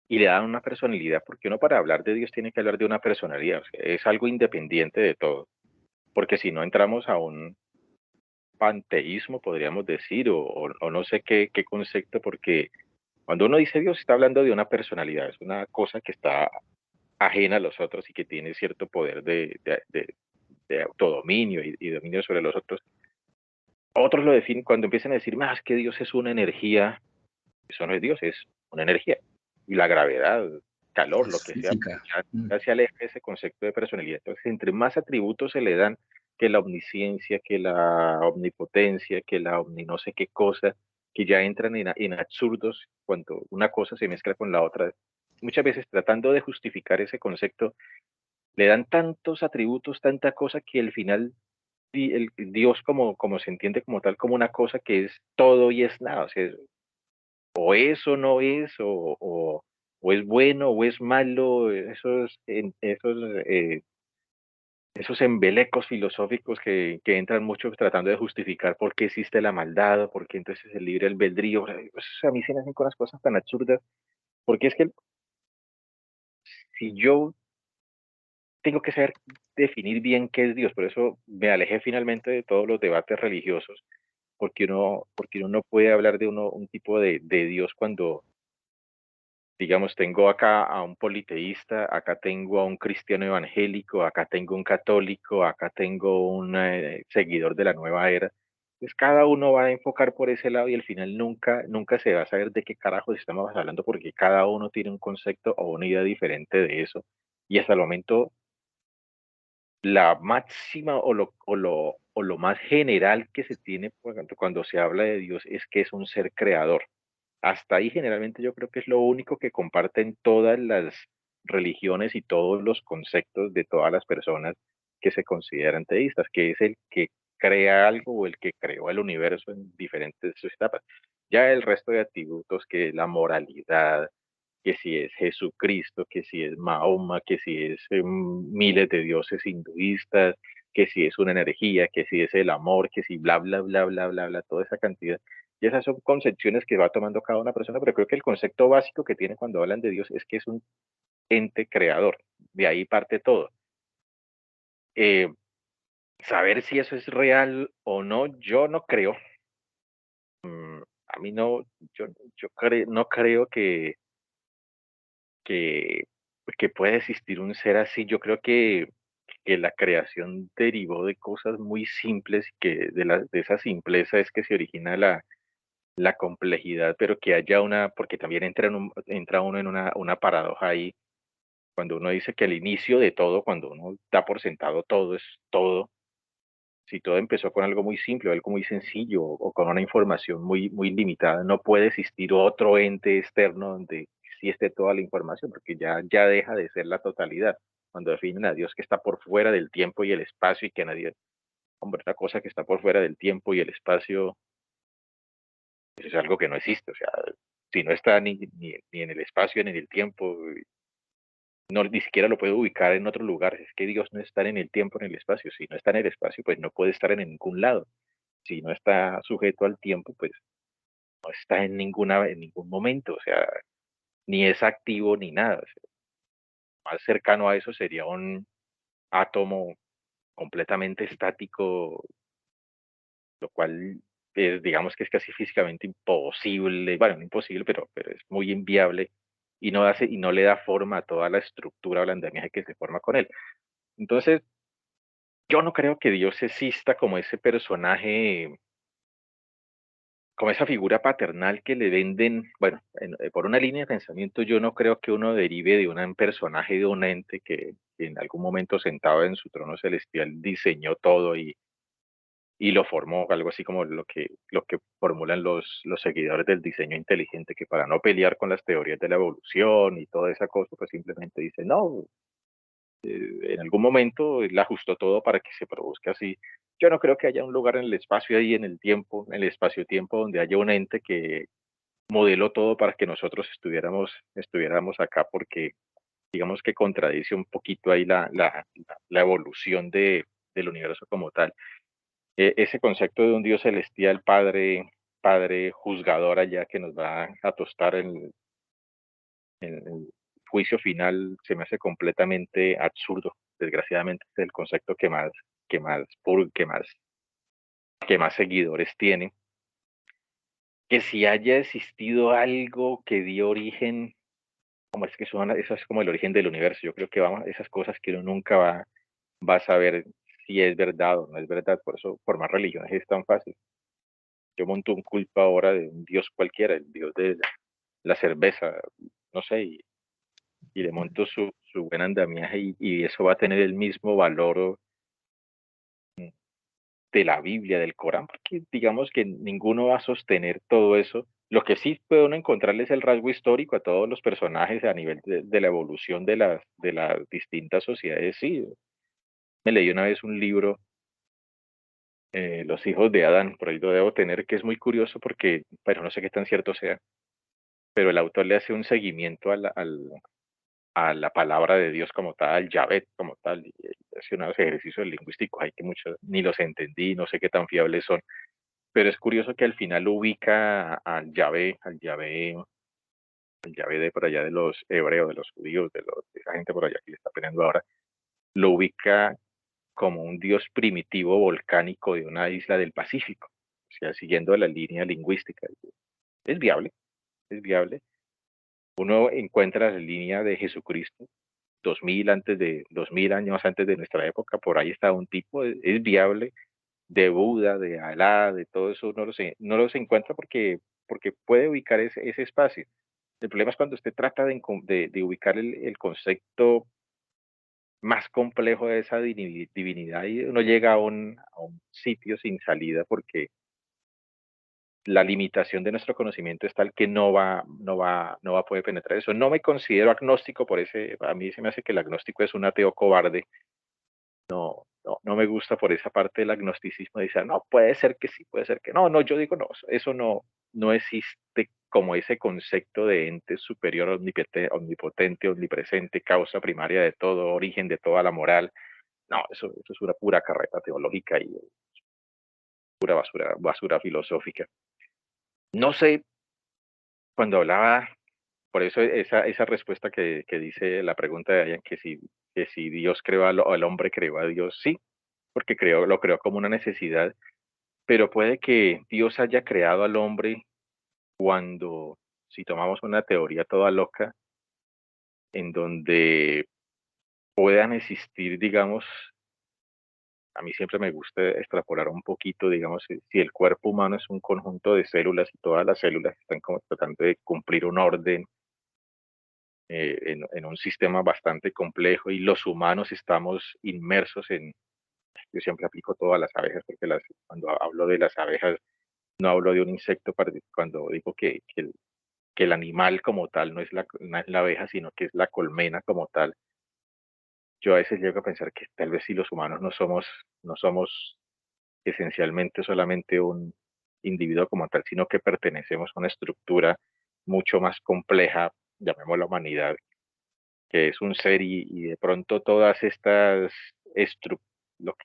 y le dan una personalidad, porque uno para hablar de Dios tiene que hablar de una personalidad, o sea, es algo independiente de todo, porque si no entramos a un panteísmo, podríamos decir, o no sé qué concepto, porque cuando uno dice Dios está hablando de una personalidad, es una cosa que está ajena a los otros y que tiene cierto poder de autodominio y dominio sobre los otros. Otros lo definen cuando empiezan a decir, más que Dios es una energía. Eso no es Dios, es una energía. Y la gravedad, calor, lo Es que sea, física. ya se aleja ese concepto de personalidad. Entonces, entre más atributos se le dan, que la omnisciencia, que la omnipotencia, que la omni no sé qué cosa, que ya entran en absurdos cuando una cosa se mezcla con la otra. Muchas veces tratando de justificar ese concepto, le dan tantos atributos, tanta cosa que al final el Dios como se entiende como tal, como una cosa que es todo y es nada. O sea, o es o no es, o es bueno o es malo, esos embelecos filosóficos que entran mucho tratando de justificar por qué existe la maldad, o por qué entonces el libre albedrío. O sea, pues, a mí se me hacen con las cosas tan absurdas, porque es que si yo tengo que saber definir bien qué es Dios, por eso me alejé finalmente de todos los debates religiosos, porque uno no puede hablar de un tipo de Dios cuando digamos, tengo acá a un politeísta, acá tengo a un cristiano evangélico, acá tengo un católico, acá tengo un seguidor de la nueva era. Pues cada uno va a enfocar por ese lado y al final nunca se va a saber de qué carajos estamos hablando porque cada uno tiene un concepto o una idea diferente de eso. Y hasta el momento, la máxima o lo más general que se tiene cuando se habla de Dios es que es un ser creador. Hasta ahí generalmente yo creo que es lo único que comparten todas las religiones y todos los conceptos de todas las personas que se consideran teístas, que es el que crea algo o el que creó el universo en diferentes etapas. Ya el resto de atributos, que la moralidad, que si es Jesucristo, que si es Mahoma, que si es miles de dioses hinduistas, que si es una energía, que si es el amor, que si bla, bla, bla, bla, bla, bla, toda esa cantidad. Y esas son concepciones que va tomando cada una persona, pero creo que el concepto básico que tiene cuando hablan de Dios es que es un ente creador. De ahí parte todo. Eh, Saber si eso es real o no, yo no creo. A mí no, no creo que, que pueda existir un ser así. Yo creo que la creación derivó de cosas muy simples y que de esa simpleza es que se origina la complejidad, pero que haya porque también entra uno en una paradoja ahí, cuando uno dice que el inicio de todo, cuando uno da por sentado todo es todo, si todo empezó con algo muy simple, algo muy sencillo, o con una información muy limitada, no puede existir otro ente externo donde sí esté toda la información, porque ya deja de ser la totalidad. Cuando definen a Dios que está por fuera del tiempo y el espacio y que nadie, hombre, una cosa que está por fuera del tiempo y el espacio, eso es algo que no existe. O sea, si no está ni en el espacio ni en el tiempo, no, ni siquiera lo puede ubicar en otro lugar. Es que Dios no está en el tiempo, en el espacio. Si no está en el espacio, pues no puede estar en ningún lado. Si no está sujeto al tiempo, pues no está en ningún momento. O sea, ni es activo ni nada. O sea, más cercano a eso sería un átomo completamente estático, lo cual digamos que es casi físicamente imposible, bueno, no imposible, pero es muy inviable y no le da forma a toda la estructura o el andamiaje que se forma con él. Entonces, yo no creo que Dios exista como ese personaje, como esa figura paternal que le venden, bueno, por una línea de pensamiento, yo no creo que uno derive de un personaje, de un ente que en algún momento sentado en su trono celestial diseñó todo y lo formó, algo así como lo que formulan los seguidores del diseño inteligente, que para no pelear con las teorías de la evolución y toda esa cosa, pues simplemente dice, no, en algún momento él ajustó todo para que se produzca así. Yo no creo que haya un lugar en el espacio ahí, en el tiempo, en el espacio-tiempo, donde haya un ente que modeló todo para que nosotros estuviéramos acá, porque digamos que contradice un poquito ahí la evolución del universo como tal. Ese concepto de un Dios celestial, Padre juzgador allá que nos va a tostar en el juicio final, se me hace completamente absurdo. Desgraciadamente es el concepto que más, que más seguidores tiene. Que si haya existido algo que dio origen, como es que eso es como el origen del universo. Yo creo que vamos, esas cosas que uno nunca va a saber si es verdad o no es verdad. Por eso formar religiones es tan fácil. Yo monto un culto ahora de un dios cualquiera, el dios de la cerveza, no sé, y le monto su buen andamiaje y eso va a tener el mismo valor de la Biblia, del Corán, porque digamos que ninguno va a sostener todo eso. Lo que sí puede uno encontrarles el rasgo histórico a todos los personajes a nivel de la evolución de las distintas sociedades. Sí, me leí una vez un libro, Los hijos de Adán, por ahí lo debo tener, que es muy curioso porque, pero no sé qué tan cierto sea, pero el autor le hace un seguimiento a la palabra de Dios como tal, Yahvé como tal, y hace unos ejercicios lingüísticos hay que muchos ni los entendí, no sé qué tan fiables son, pero es curioso que al final ubica al Yahvé de por allá de los hebreos, de los judíos, de esa gente por allá que le está peleando ahora, lo ubica como un dios primitivo volcánico de una isla del Pacífico, o sea, siguiendo la línea lingüística. Es viable, es viable. Uno encuentra la línea de Jesucristo 2000 años antes de nuestra época, por ahí está un tipo, es viable, de Buda, de Alá, de todo eso, no los encuentra porque puede ubicar ese espacio. El problema es cuando usted trata de ubicar el concepto más complejo de esa divinidad y uno llega a un sitio sin salida porque la limitación de nuestro conocimiento es tal que no va a poder penetrar eso. No me considero agnóstico por a mí se me hace que el agnóstico es un ateo cobarde. No me gusta por esa parte del agnosticismo, de decir, no, puede ser que sí, puede ser que no, yo digo, no, eso no existe como ese concepto de ente superior, omnipotente, omnipresente, causa primaria de todo, origen de toda la moral. No, eso es una pura carreta teológica y pura basura filosófica. No sé, cuando hablaba, por eso esa respuesta que dice la pregunta de Ayan, que si Dios creó al hombre, creó a Dios, sí, porque lo creó como una necesidad, pero puede que Dios haya creado al hombre cuando, si tomamos una teoría toda loca, en donde puedan existir, digamos, a mí siempre me gusta extrapolar un poquito, digamos, si el cuerpo humano es un conjunto de células y todas las células están como tratando de cumplir un orden en un sistema bastante complejo y los humanos estamos inmersos yo siempre aplico todas las abejas porque cuando hablo de las abejas no hablo de un insecto, cuando digo que el animal como tal no es la abeja, sino que es la colmena como tal. Yo a veces llego a pensar que tal vez si los humanos no somos esencialmente solamente un individuo como tal, sino que pertenecemos a una estructura mucho más compleja, llamémosla humanidad, que es un ser y de pronto todas estas estructuras, los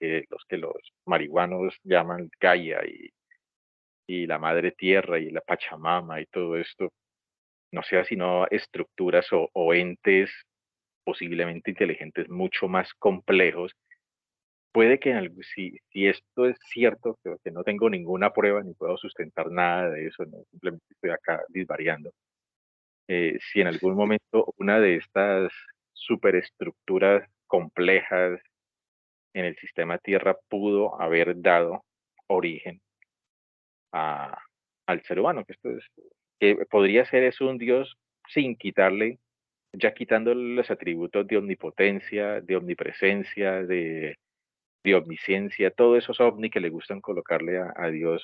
que los marihuanos llaman Gaia y la madre tierra y la Pachamama y todo esto, no sea sino estructuras o entes posiblemente inteligentes mucho más complejos. Puede que si esto es cierto, que no tengo ninguna prueba ni puedo sustentar nada de eso, no, simplemente estoy acá disvariando. Si en algún momento una de estas superestructuras complejas en el sistema Tierra pudo haber dado origen a, al ser humano, que podría ser eso un Dios sin quitarle, ya quitándole los atributos de omnipotencia, de omnipresencia, de omnisciencia, todos esos ovni que le gustan colocarle a Dios,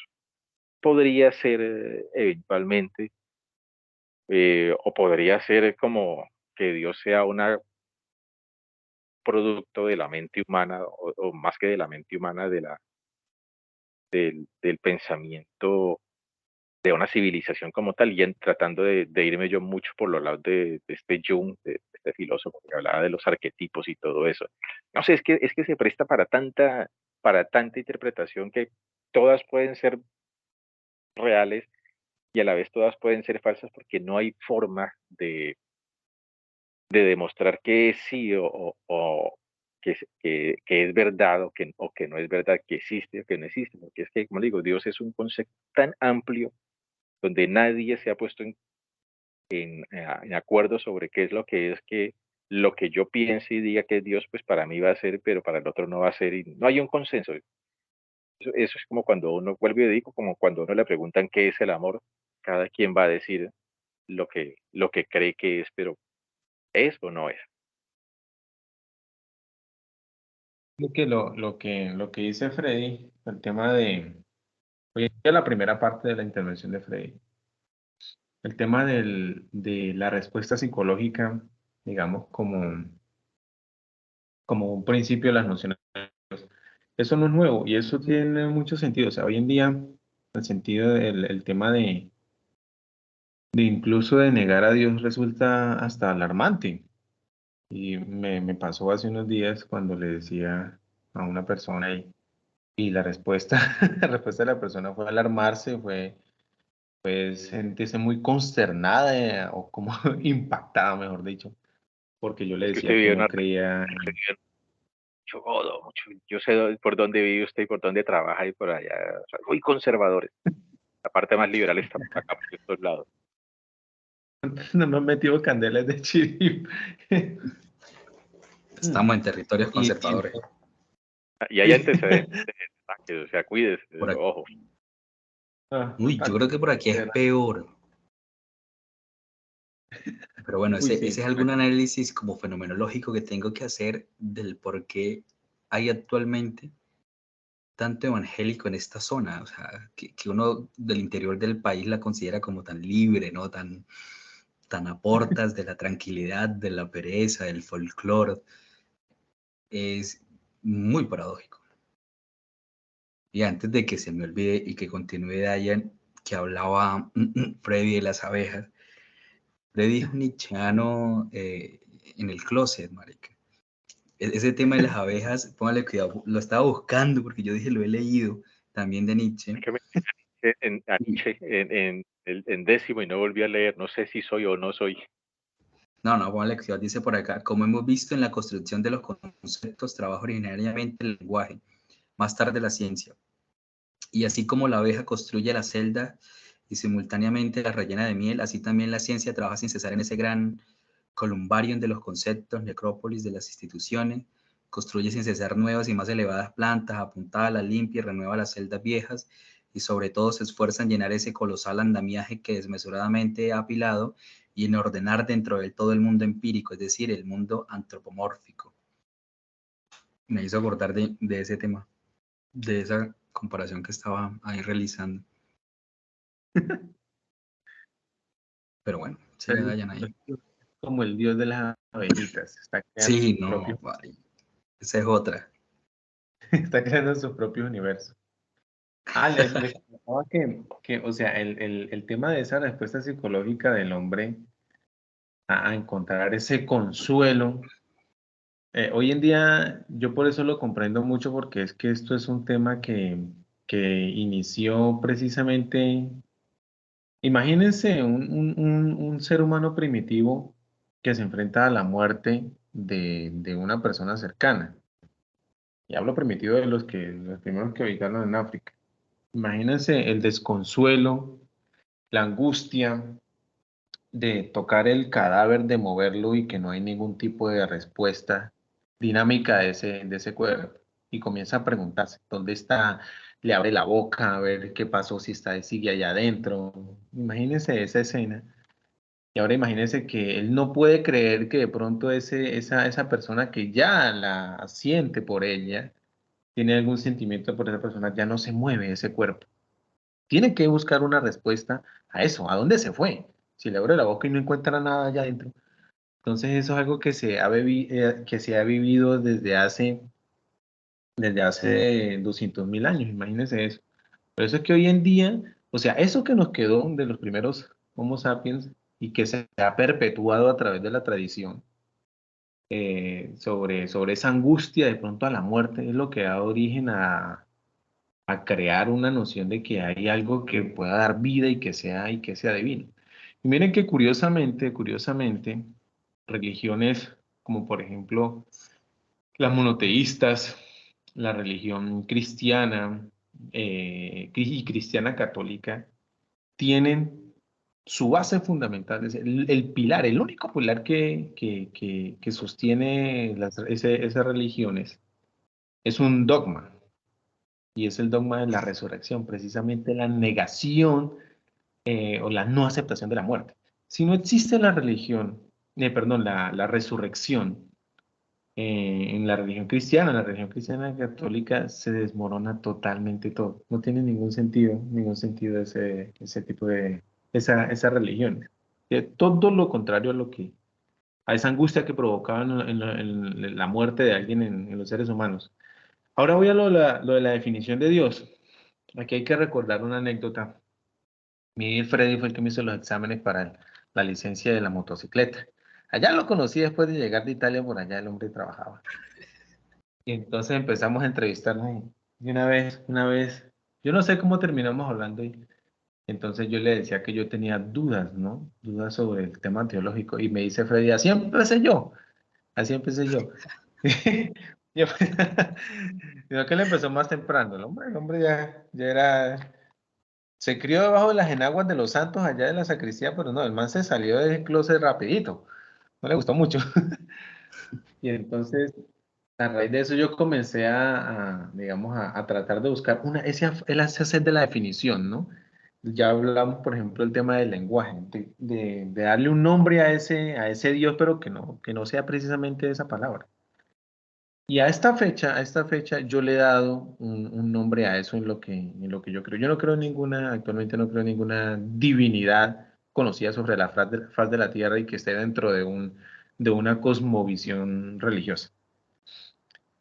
podría ser eventualmente, o podría ser como que Dios sea un producto de la mente humana, o más que de la mente humana, del pensamiento de una civilización como tal, y tratando de irme yo mucho por los lados de este Jung, de este filósofo que hablaba de los arquetipos y todo eso. No sé, es que se presta para tanta interpretación, que todas pueden ser reales y a la vez todas pueden ser falsas, porque no hay forma de demostrar que sí, o que es verdad, o que no es verdad, que existe o que no existe, porque es que, como digo, Dios es un concepto tan amplio donde nadie se ha puesto en acuerdo sobre qué es lo que es, que lo que yo piense y diga que es Dios, pues para mí va a ser, pero para el otro no va a ser, y no hay un consenso. Eso es como cuando uno, vuelve y digo, como cuando uno le preguntan qué es el amor, cada quien va a decir lo que cree que es, pero ¿es o no es? Creo que lo que dice Freddy, el tema de, oye, la primera parte de la intervención de Freddy, el tema de la respuesta psicológica, digamos, como un principio de las nociones. Eso no es nuevo y eso tiene mucho sentido. O sea, hoy en día, el sentido del el tema de incluso de negar a Dios resulta hasta alarmante. Y me pasó hace unos días cuando le decía a una persona y la respuesta, la respuesta de la persona fue alarmarse, fue sentirse muy consternada, o como impactada, mejor dicho, porque yo le Es que usted decía que vive no una creía. usted vive mucho godo, yo sé por dónde vive usted y por dónde trabaja y por allá, o sea, muy conservadores. La parte más liberal está por acá, por estos lados. No me han metido candelas de chirip. Estamos en territorios Y conservadores. Y hay antecedentes de ataques, o sea, cuídese, Por aquí. ojo. Uy, yo creo que por aquí es peor. Pero bueno, Uy, ese sí. es algún análisis como fenomenológico que tengo que hacer del por qué hay actualmente tanto evangélico en esta zona. O sea, que uno del interior del país la considera como tan libre, ¿no? Tan a portas de la tranquilidad, de la pereza, del folclore. Es muy paradójico. Y antes de que se me olvide y que continúe Dayan, que hablaba Freddy de las abejas, Freddy es un nietzscheano en el closet, marica. Ese tema de las abejas, póngale cuidado, lo estaba buscando porque yo dije, lo he leído también de Nietzsche. Es que me quedé a Y, Nietzsche en décimo y no volví a leer, no sé si soy o no soy. no, póngale cuidado, dice por acá, como hemos visto en la construcción de los conceptos, trabaja originariamente el lenguaje, más tarde la ciencia. Y así como la abeja construye la celda y simultáneamente la rellena de miel, así también la ciencia trabaja sin cesar en ese gran columbarium de los conceptos, necrópolis de las instituciones, construye sin cesar nuevas y más elevadas plantas, apuntada, las limpia y renueva las celdas viejas, y sobre todo se esfuerza en llenar ese colosal andamiaje que desmesuradamente ha apilado y en ordenar dentro de él todo el mundo empírico, es decir, el mundo antropomórfico. Me hizo acordar de ese tema, de esa comparación que estaba ahí realizando. Pero bueno, sigue Dayan ahí. Como el dios de las abejitas, está creando Sí, su no, propio, vale. Esa es otra. está creando su propio universo. Les comentaba o sea, el tema de esa respuesta psicológica del hombre a encontrar ese consuelo. Hoy en día yo por eso lo comprendo mucho porque es que esto es un tema que inició precisamente, imagínense un ser humano primitivo que se enfrenta a la muerte de una persona cercana. Y hablo primitivo de los primeros que habitaron en África. Imagínense el desconsuelo, la angustia de tocar el cadáver, de moverlo y que no hay ningún tipo de respuesta dinámica de ese cuerpo. Y comienza a preguntarse, ¿dónde está? Le abre la boca a ver qué pasó, si está, sigue allá adentro. Imagínense esa escena. Y ahora imagínense que él no puede creer que de pronto esa persona que ya la siente por ella, tiene algún sentimiento por esa persona, ya no se mueve ese cuerpo. Tiene que buscar una respuesta a eso, a dónde se fue. Si le abre la boca y no encuentra nada allá adentro. Entonces eso es algo que se ha vivido desde hace 200.000 años, imagínense eso. Por eso es que hoy en día, o sea, eso que nos quedó de los primeros Homo sapiens y que se ha perpetuado a través de la tradición, sobre esa angustia de pronto a la muerte, es lo que da origen a crear una noción de que hay algo que pueda dar vida y que sea divino. Y miren que curiosamente, religiones como por ejemplo las monoteístas, la religión cristiana y cristiana católica tienen su base fundamental, es el pilar, el único pilar que sostiene esas religiones es un dogma, y es el dogma de la resurrección, precisamente la negación o la no aceptación de la muerte. Si no existe la religión, perdón, la resurrección, en la religión cristiana católica se desmorona totalmente todo. No tiene ningún sentido ese tipo esa religión. Todo lo contrario a esa angustia que provocaba en la muerte de alguien en los seres humanos. Ahora voy a lo de la definición de Dios. Aquí hay que recordar una anécdota. Miguel Freddy fue el que me hizo los exámenes para la licencia de la motocicleta. Allá lo conocí después de llegar de Italia, por allá el hombre trabajaba. Y entonces empezamos a entrevistarnos y una vez, yo no sé cómo terminamos hablando y entonces yo le decía que yo tenía dudas, ¿no? Dudas sobre el tema teológico y me dice Freddy, así empecé yo. Yo- Sino que él empezó más temprano, el hombre ya era, se crió debajo de las enaguas de los santos allá de la sacristía, pero no, el man se salió del closet rapidito, no le gustó mucho. Y entonces a raíz de eso yo comencé digamos, a tratar de buscar él hace hacer de la definición, ¿no? Ya hablamos, por ejemplo, el tema del lenguaje, de darle un nombre a ese Dios, pero que no sea precisamente esa palabra. Y a esta fecha yo le he dado un nombre a eso en lo que yo creo. Yo no creo en actualmente no creo en ninguna divinidad conocida sobre la faz de la tierra y que esté dentro de una cosmovisión religiosa.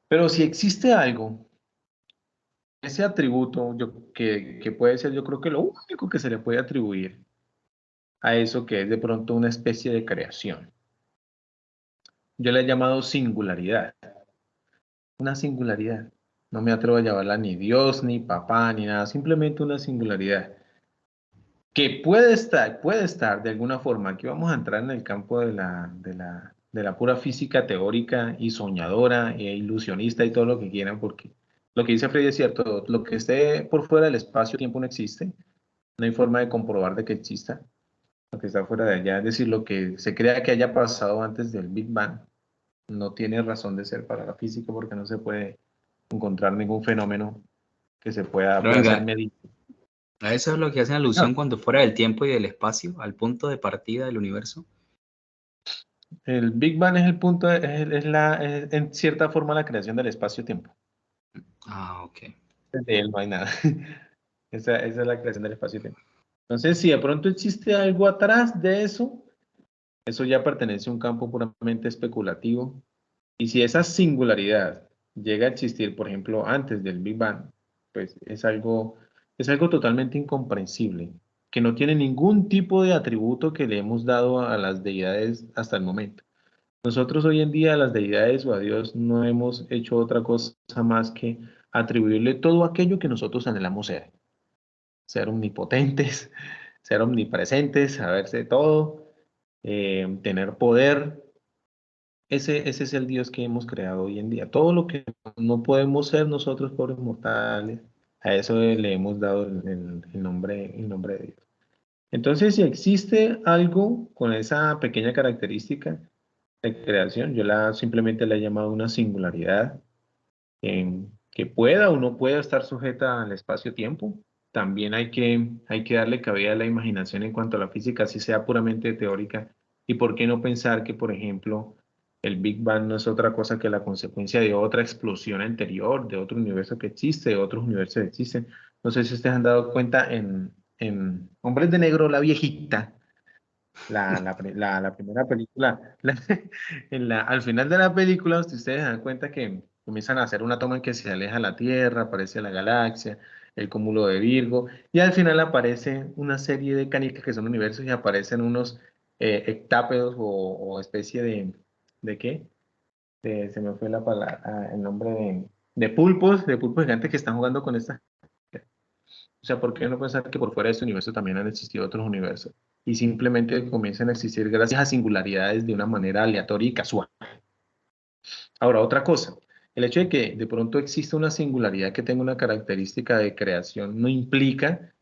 Pero si existe algo, ese atributo que puede ser, yo creo que lo único que se le puede atribuir a eso que es de pronto una especie de creación. Yo le he llamado singularidad, una singularidad. No me atrevo a llamarla ni Dios, ni papá, ni nada, simplemente una singularidad. Que puede estar de alguna forma, aquí vamos a entrar en el campo de la pura física teórica y soñadora e ilusionista y todo lo que quieran, porque lo que dice Freddy es cierto, lo que esté por fuera del espacio-tiempo no existe, no hay forma de comprobar de que exista, lo que está fuera de allá, es decir, lo que se crea que haya pasado antes del Big Bang, no tiene razón de ser para la física porque no se puede encontrar ningún fenómeno que Pero pueda ser venga, medido. a eso es lo que hacen alusión cuando fuera del tiempo y del espacio, al punto de partida del universo. El Big Bang es el punto, es en cierta forma la creación del espacio-tiempo. Ah, ok. De él no hay nada. Esa es la creación del espacio-tiempo. Entonces, si de pronto existe algo atrás de eso ya pertenece a un campo puramente especulativo. Y si esa singularidad llega a existir, por ejemplo, antes del Big Bang, pues es algo totalmente incomprensible, que no tiene ningún tipo de atributo que le hemos dado a las deidades hasta el momento. Nosotros hoy en día a las deidades o a Dios no hemos hecho otra cosa más que atribuirle todo aquello que nosotros anhelamos ser omnipotentes, ser omnipresentes, saberse todo, tener poder. Ese es el Dios que hemos creado hoy en día. Todo lo que no podemos ser nosotros, pobres mortales, a eso le hemos dado el nombre de Dios. Entonces, si existe algo con esa pequeña característica de creación, simplemente la he llamado una singularidad, que pueda o no pueda estar sujeta al espacio-tiempo. También hay que darle cabida a la imaginación en cuanto a la física, así sea puramente teórica. Y por qué no pensar que, por ejemplo, El Big Bang no es otra cosa que la consecuencia de otra explosión anterior, de otro universo que existe, de otros universos que existen. No sé si ustedes han dado cuenta en Hombres de Negro, la viejita, la primera película, al final de la película, ustedes se dan cuenta que comienzan a hacer una toma en que se aleja la Tierra, aparece la galaxia, el cúmulo de Virgo, y al final aparece una serie de canicas que son universos y aparecen unos hectápedos o especie ¿de qué? Se me fue la palabra, el nombre de pulpos gigantes que están jugando con esta. O sea, ¿por qué no pensar que por fuera de este universo también han existido otros universos? Y simplemente comienzan a existir gracias a singularidades de una manera aleatoria y casual. Ahora, otra cosa, el hecho de que de pronto exista una singularidad que tenga una característica de creación no implica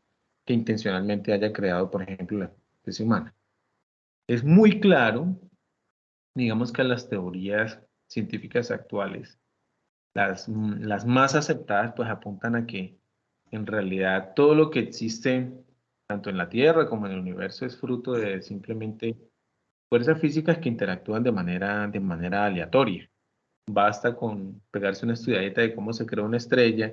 que intencionalmente haya creado, por ejemplo, la especie humana. Es muy claro, digamos que las teorías científicas actuales, las más aceptadas, pues apuntan a que en realidad todo lo que existe, tanto en la Tierra como en el universo, es fruto de simplemente fuerzas físicas que interactúan de manera aleatoria. Basta con pegarse una estudiadita de cómo se crea una estrella,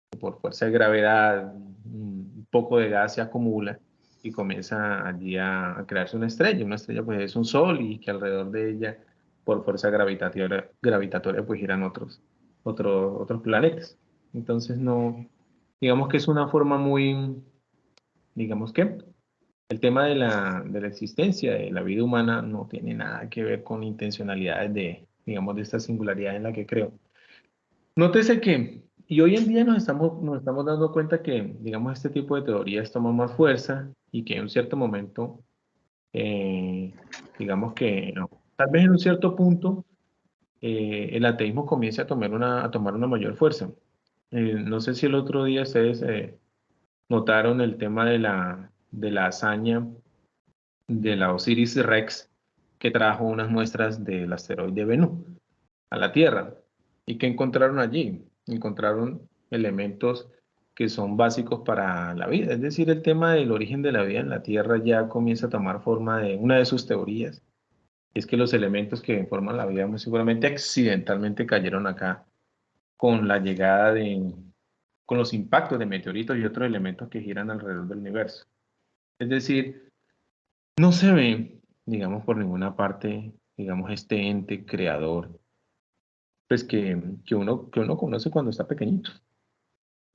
que por fuerza de gravedad, un poco de gas se acumula y comienza allí a crearse una estrella. Una estrella pues es un sol y que alrededor de ella, por fuerza gravitatoria pues giran otros planetas. Entonces no, digamos que es una forma muy, digamos que el tema de la existencia de la vida humana no tiene nada que ver con intencionalidades digamos, de esta singularidad en la que creo. Nótese que, y hoy en día nos estamos dando cuenta que, digamos, este tipo de teorías toman más fuerza y que en un cierto momento, eh, digamos que, no, tal vez en un cierto punto, el ateísmo comience a tomar una mayor fuerza. No sé si el otro día ustedes notaron el tema de la hazaña de la Osiris Rex que trajo unas muestras del asteroide Bennu a la Tierra. ¿Y qué encontraron allí? Encontraron elementos que son básicos para la vida. Es decir, el tema del origen de la vida en la Tierra ya comienza a tomar forma de una de sus teorías. Es que los elementos que forman la vida muy seguramente accidentalmente cayeron acá con la llegada con los impactos de meteoritos y otros elementos que giran alrededor del universo. Es decir, no se ve, digamos, por ninguna parte, digamos, este ente creador, pues que uno conoce cuando está pequeñito.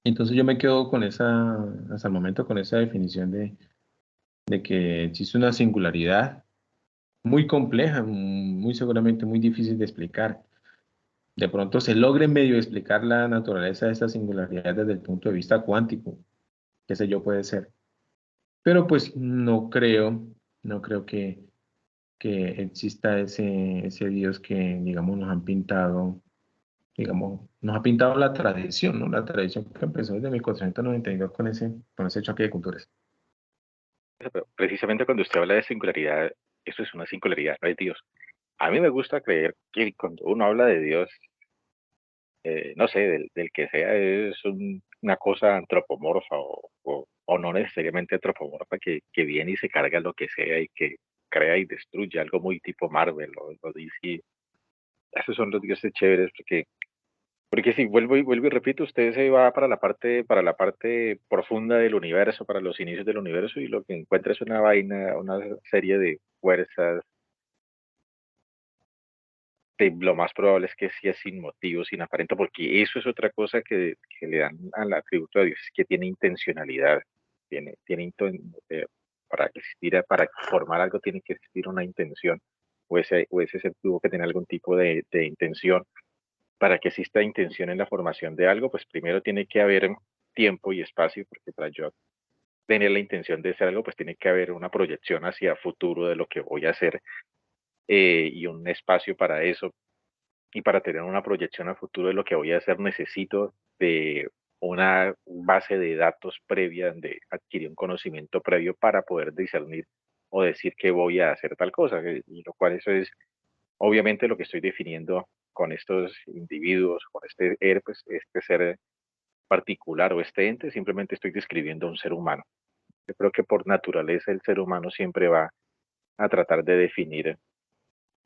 Entonces yo me quedo hasta el momento, con esa definición de que existe una singularidad muy compleja, muy seguramente muy difícil de explicar. De pronto se logre medio explicar la naturaleza de esta singularidad desde el punto de vista cuántico, qué sé yo, puede ser. Pero pues no creo que exista ese Dios que, digamos, nos ha pintado la tradición, ¿no? La tradición que empezó desde 1492 con ese choque de culturas. Pero precisamente cuando usted habla de singularidad, eso es una singularidad, no es Dios. A mí me gusta creer que cuando uno habla de Dios, no sé, del que sea, es una cosa antropomorfa o no necesariamente antropomorfa que viene y se carga lo que sea y que crea y destruye algo muy tipo Marvel o DC. Esos son los dioses chéveres porque si vuelvo y repito, usted se va para la parte profunda del universo, para los inicios del universo y lo que encuentra es una vaina, una serie de fuerzas. Lo más probable es que sí es sin motivo, sin aparento, porque eso es otra cosa que le dan al atributo de Dios, es que tiene intencionalidad, para existir, para formar algo tiene que existir una intención, o ese ser tuvo que tener algún tipo de intención. Para que exista intención en la formación de algo, pues primero tiene que haber tiempo y espacio, porque para yo tener la intención de hacer algo, pues tiene que haber una proyección hacia futuro de lo que voy a hacer, y un espacio para eso. Y para tener una proyección a futuro de lo que voy a hacer, necesito de una base de datos previa, donde adquirir un conocimiento previo para poder discernir o decir que voy a hacer tal cosa, y lo cual eso es obviamente lo que estoy definiendo con estos individuos, con pues, este ser particular o este ente. Simplemente estoy describiendo a un ser humano. Yo creo que por naturaleza el ser humano siempre va a tratar de definir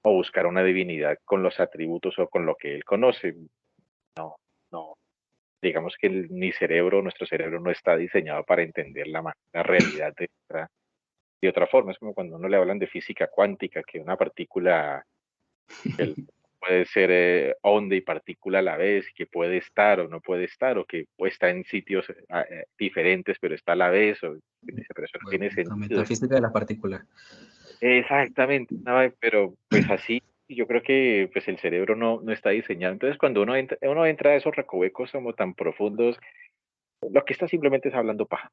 o buscar una divinidad con los atributos o con lo que él conoce. No, no. Digamos que nuestro cerebro no está diseñado para entender la realidad de otra forma. Es como cuando uno le hablan de física cuántica, que una partícula puede ser onda y partícula a la vez, que puede estar o no puede estar, o que está en sitios diferentes, pero está a la vez, pero eso no Bueno, tiene la sentido. metafísica de las partículas. Exactamente, ¿no? Pero pues así, yo creo que pues el cerebro no está diseñado. Entonces, cuando uno entra a esos recovecos como tan profundos, lo que está simplemente es hablando paja.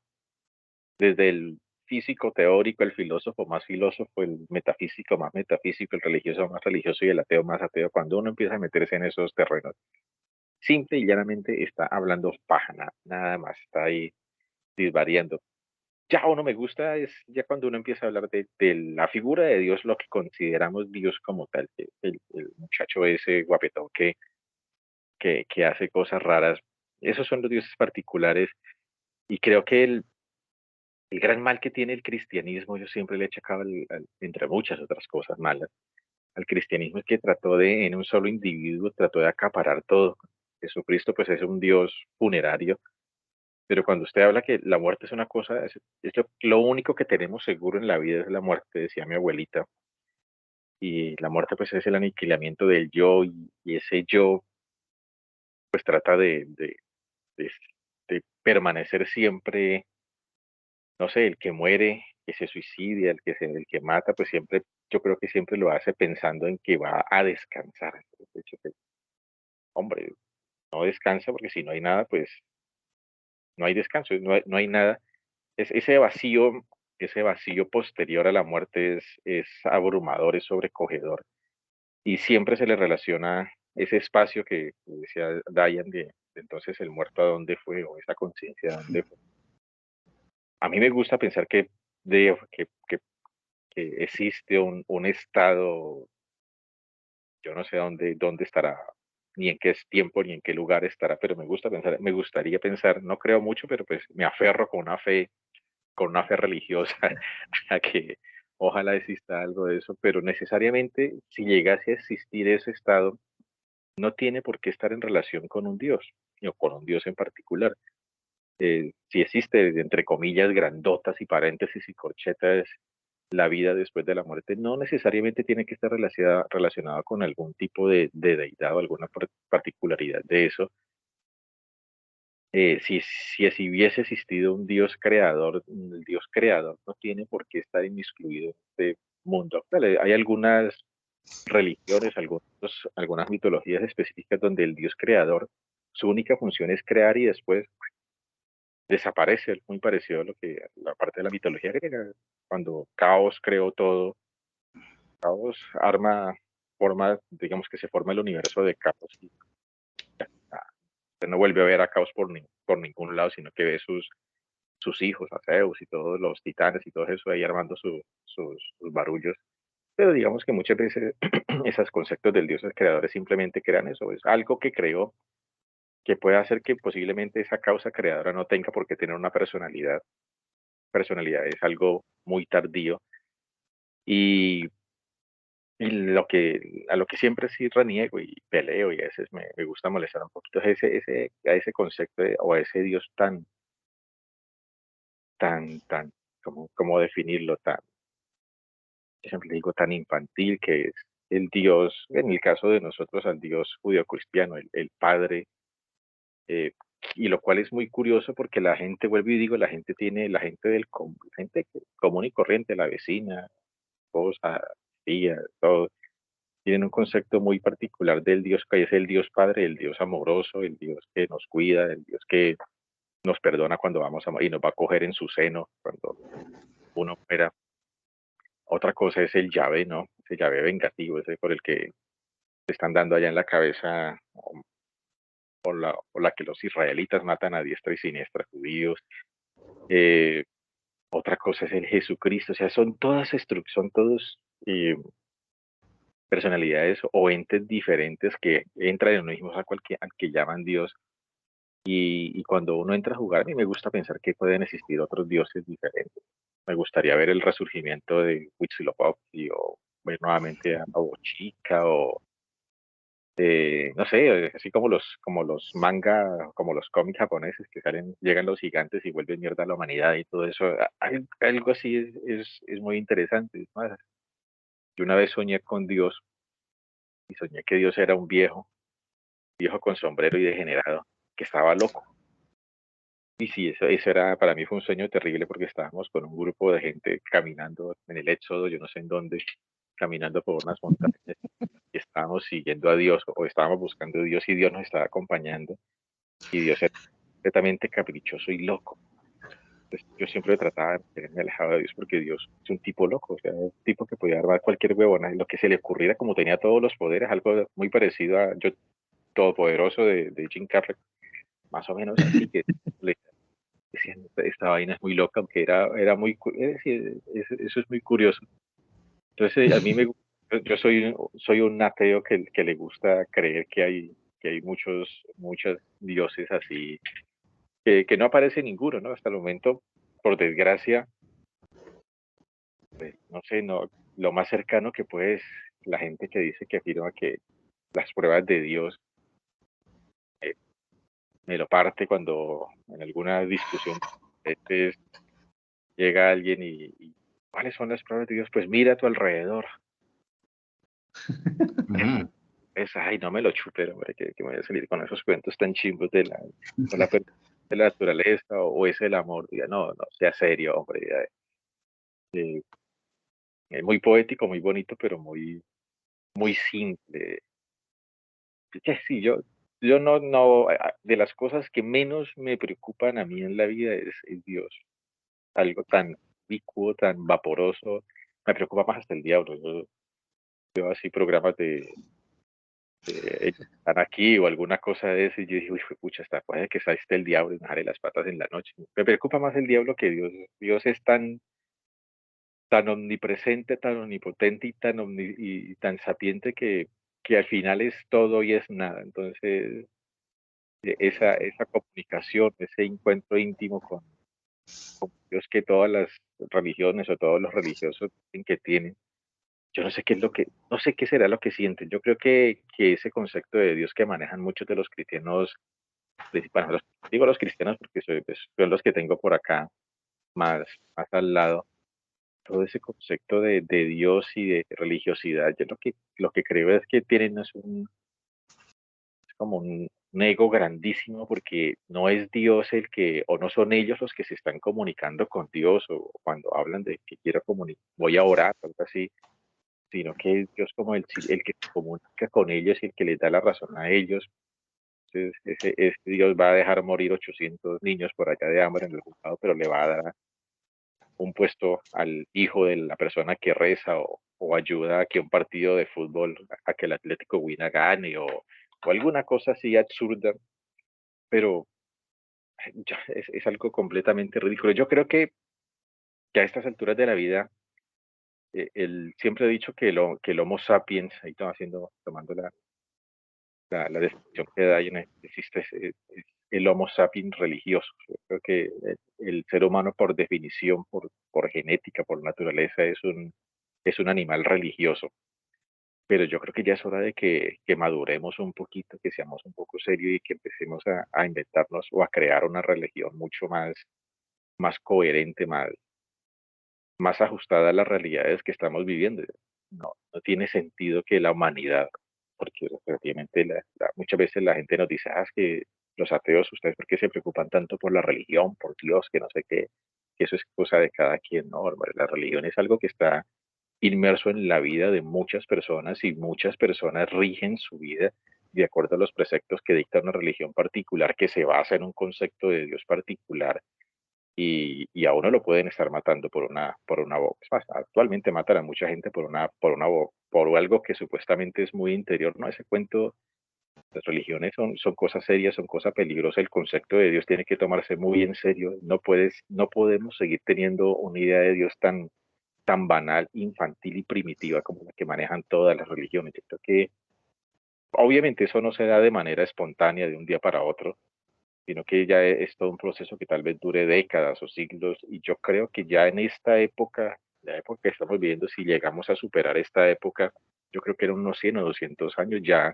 Desde el físico teórico, el filósofo más filósofo, el metafísico más metafísico, el religioso más religioso y el ateo más ateo, cuando uno empieza a meterse en esos terrenos, simple y llanamente está hablando paja, nada más, está ahí disvariando. Ya uno me gusta es ya cuando uno empieza a hablar de la figura de Dios, lo que consideramos Dios como tal, el muchacho ese guapetón que hace cosas raras. Esos son los dioses particulares y creo que el gran mal que tiene el cristianismo, yo siempre le he achacado, entre muchas otras cosas malas, al cristianismo es que trató en un solo individuo, trató de acaparar todo. Jesucristo pues es un Dios funerario, pero cuando usted habla que la muerte es una cosa, es lo único que tenemos seguro en la vida es la muerte, decía mi abuelita, y la muerte pues es el aniquilamiento del yo y ese yo pues trata de, de permanecer siempre, no sé, el que muere, que se suicidia, el que mata, pues siempre, yo creo que siempre lo hace pensando en que va a descansar. De hecho, hombre, no descansa porque si no hay nada, pues no hay descanso, no hay nada. Ese vacío posterior a la muerte es abrumador, es sobrecogedor. Y siempre se le relaciona ese espacio que decía Diane de entonces el muerto a dónde fue o esa conciencia a dónde fue. A mí me gusta pensar que existe un estado, yo no sé dónde estará, ni en qué tiempo, ni en qué lugar estará, pero me gustaría pensar, no creo mucho, pero pues me aferro con una fe religiosa a que ojalá exista algo de eso, pero necesariamente si llegase a existir ese estado, no tiene por qué estar en relación con un Dios, o con un Dios en particular. Si existe, entre comillas, grandotas y paréntesis y corchetas, la vida después de la muerte, no necesariamente tiene que estar relacionada con algún tipo de deidad o alguna particularidad de eso. Si hubiese existido un Dios creador, el Dios creador no tiene por qué estar inmiscuido en este mundo. Vale, hay algunas religiones, algunas mitologías específicas donde el Dios creador, su única función es crear y después desaparece, muy parecido a lo que la parte de la mitología griega, cuando Caos creó todo, Caos digamos que se forma el universo de Caos y usted no vuelve a ver a Caos por ningún lado, sino que ve sus hijos, a Zeus y todos los titanes y todo eso ahí armando sus barullos. Pero digamos que muchas veces esos conceptos del Dios creador simplemente crean eso, es algo que creó que puede hacer que posiblemente esa causa creadora no tenga por qué tener una personalidad. Personalidad es algo muy tardío y a lo que siempre sí reniego y peleo y a veces me gusta molestar un poquito es a ese concepto o a ese Dios tan, ¿cómo definirlo? Yo siempre le digo tan infantil que es el Dios, en el caso de nosotros, al Dios judeocristiano, el Padre, eh, y lo cual es muy curioso porque la gente, vuelvo y digo, la gente la gente común y corriente, la vecina, esposa, tía, todo, tienen un concepto muy particular del Dios que es el Dios Padre, el Dios amoroso, el Dios que nos cuida, el Dios que nos perdona cuando vamos a morir y nos va a coger en su seno cuando uno muera. Otra cosa es el llave, ¿no? Ese llave vengativo, ese por el que te están dando allá en la cabeza, o la que los israelitas matan a diestra y siniestra judíos. Eh, Otra cosa es el Jesucristo, o sea, son todos personalidades o entes diferentes que entran en uno mismo al que llaman Dios. Y cuando uno entra a jugar, a mí me gusta pensar que pueden existir otros dioses diferentes. Me gustaría ver el resurgimiento de Huitzilopochtli ver nuevamente a Bochica o no sé, así como los manga, como los cómics japoneses que salen, llegan los gigantes y vuelven mierda a la humanidad y todo eso. Algo así es muy interesante. Es más, yo una vez soñé con Dios y soñé que Dios era un viejo con sombrero y degenerado, que estaba loco. Y sí, eso era, para mí fue un sueño terrible porque estábamos con un grupo de gente caminando en el éxodo, yo no sé en dónde, caminando por unas montañas y estábamos siguiendo a Dios o estábamos buscando a Dios y Dios nos estaba acompañando y Dios era completamente caprichoso y loco. Entonces, yo siempre trataba de mantenerme alejado de Dios porque Dios es un tipo loco, o sea, un tipo que podía armar cualquier huevona, lo que se le ocurriera, como tenía todos los poderes, algo muy parecido a Yo Todopoderoso de Jim Carrey, más o menos así, que le decían, esta vaina es muy loca, aunque era muy, eso es muy curioso. Entonces, a mí yo soy un ateo que le gusta creer que hay muchos dioses así, que no aparece ninguno, ¿no? Hasta el momento, por desgracia, pues, no sé, no, lo más cercano que puede es la gente que dice que afirma que las pruebas de Dios eh, me lo parte cuando en alguna discusión este, llega alguien ¿cuáles son las pruebas de Dios? Pues mira a tu alrededor. Ujú. Ay, no me lo chupe, hombre, que me voy a salir con esos cuentos tan chimbos de la, per- de la naturaleza o es el amor. Diga, no, no, sea serio, hombre. Eh, es muy poético, muy bonito, pero muy simple. Que sí, yo no, de las cosas que menos me preocupan a mí en la vida es Dios. Algo tan ubicuo, tan vaporoso. Me preocupa más hasta el diablo. Yo veo así programas ellos están aquí o alguna cosa de eso y yo dije, uy, pucha, hasta puede que esté el diablo y me jale las patas en la noche. Me preocupa más el diablo que Dios. Dios es tan omnipresente, tan omnipotente y tan sapiente que al final es todo y es nada. Entonces, esa comunicación, ese encuentro íntimo con Dios que todas las religiones o todos los religiosos dicen que tienen, yo no sé qué es no sé qué será lo que sienten. Yo creo que ese concepto de Dios que manejan muchos de los cristianos, bueno, digo los cristianos porque pues, son los que tengo por acá más al lado, todo ese concepto de Dios y de religiosidad, yo lo que creo es que tienen es como un ego grandísimo porque no es Dios o no son ellos los que se están comunicando con Dios o cuando hablan de que quiero comunicar, voy a orar, algo así, sino que es Dios como el que se comunica con ellos y el que les da la razón a ellos. Entonces, ese Dios va a dejar morir 800 niños por allá de hambre en algún lado, pero le va a dar un puesto al hijo de la persona que reza o ayuda a que un partido de fútbol, a que el Atlético Huila gane o alguna cosa así absurda, pero ya es algo completamente ridículo. Yo creo que a estas alturas de la vida, siempre he dicho que el Homo sapiens, ahí estaba tomando la definición que da en existe es el Homo sapiens religioso. Yo creo que el ser humano por definición, por genética, por naturaleza, es un animal religioso. Pero yo creo que ya es hora de que maduremos un poquito, que seamos un poco serios y que empecemos a inventarnos o a crear una religión mucho más coherente, más ajustada a las realidades que estamos viviendo. No tiene sentido que la humanidad, porque efectivamente muchas veces la gente nos dice, es que los ateos, ¿ustedes por qué se preocupan tanto por la religión, por Dios, que no sé qué? Que eso es cosa de cada quien, ¿no? La religión es algo que está inmerso en la vida de muchas personas y muchas personas rigen su vida de acuerdo a los preceptos que dicta una religión particular que se basa en un concepto de Dios particular y a uno lo pueden estar matando por una boca. Es más, actualmente matan a mucha gente por algo que supuestamente es muy interior, ¿no? Ese cuento, las religiones son cosas serias, son cosas peligrosas, el concepto de Dios tiene que tomarse muy en serio, no podemos seguir teniendo una idea de Dios tan banal, infantil y primitiva como la que manejan todas las religiones. Yo creo que obviamente eso no se da de manera espontánea de un día para otro, sino que ya es todo un proceso que tal vez dure décadas o siglos, y yo creo que ya en esta época la época que estamos viviendo, si llegamos a superar esta época, yo creo que en unos 100 o 200 años ya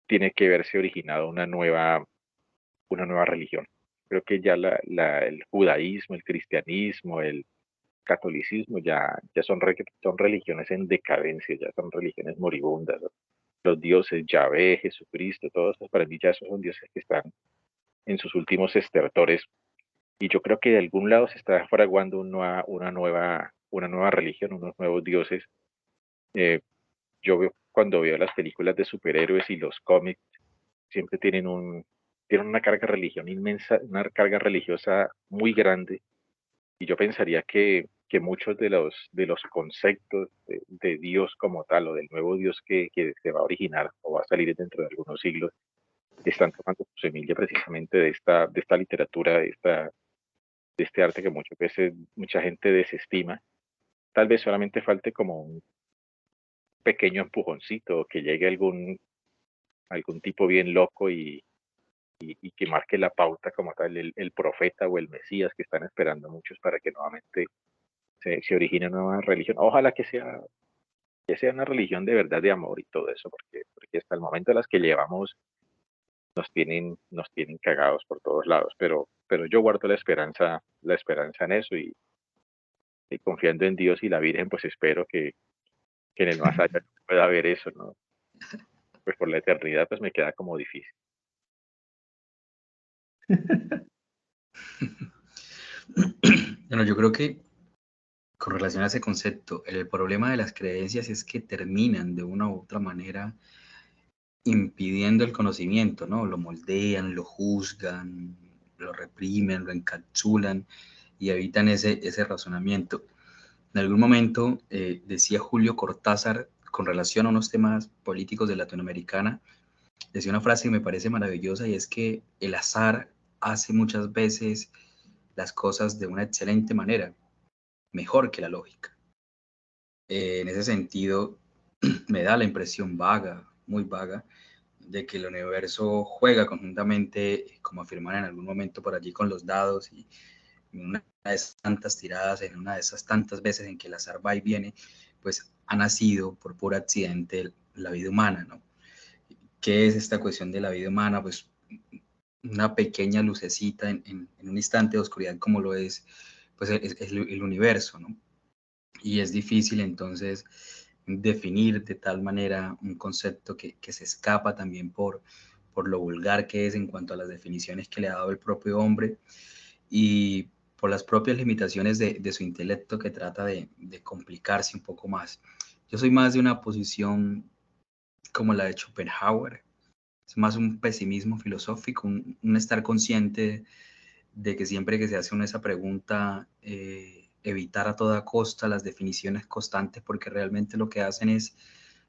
tiene que verse originado una nueva religión. Creo que ya el judaísmo, el cristianismo, el catolicismo ya son religiones en decadencia, ya son religiones moribundas. Los dioses, Yahvé, Jesucristo, todos esos para mí ya esos son dioses que están en sus últimos estertores. Y yo creo que de algún lado se está fraguando una nueva religión, unos nuevos dioses. Eh, cuando veo las películas de superhéroes y los cómics, siempre tienen una carga religión inmensa, una carga religiosa muy grande. Y yo pensaría que muchos de los conceptos de Dios como tal o del nuevo Dios que se va a originar o va a salir dentro de algunos siglos, están tomando su semilla precisamente de esta literatura, de este arte que muchas veces mucha gente desestima. Tal vez solamente falte como un pequeño empujoncito, que llegue algún tipo bien loco y que marque la pauta como tal, el profeta o el Mesías que están esperando muchos para que nuevamente se origine una nueva religión. Ojalá que sea una religión de verdad, de amor y todo eso, porque hasta el momento las que llevamos nos tienen cagados por todos lados, pero yo guardo la esperanza en eso y confiando en Dios y la Virgen, pues espero que en el más allá pueda haber eso, ¿no? Pues por la eternidad, pues me queda como difícil. Bueno, yo creo que con relación a ese concepto, el problema de las creencias es que terminan de una u otra manera impidiendo el conocimiento, ¿no? Lo moldean, lo juzgan, lo reprimen, lo encapsulan y evitan ese razonamiento. En algún momento decía Julio Cortázar, con relación a unos temas políticos de Latinoamericana, decía una frase que me parece maravillosa y es que el azar hace muchas veces las cosas de una excelente manera, mejor que la lógica. En ese sentido, me da la impresión vaga, muy vaga, de que el universo juega conjuntamente, como afirman en algún momento por allí con los dados, y en una de esas tantas tiradas, en una de esas tantas veces en que el azar va y viene, pues ha nacido por puro accidente la vida humana, ¿no? ¿Qué es esta cuestión de la vida humana? Pues una pequeña lucecita en un instante de oscuridad como lo es, pues es el universo, ¿no? Y es difícil entonces definir de tal manera un concepto que se escapa también por lo vulgar que es en cuanto a las definiciones que le ha dado el propio hombre y por las propias limitaciones de su intelecto que trata de complicarse un poco más. Yo soy más de una posición como la de Schopenhauer, es más un pesimismo filosófico, un estar consciente de que siempre que se hace esa pregunta, evitar a toda costa las definiciones constantes, porque realmente lo que hacen es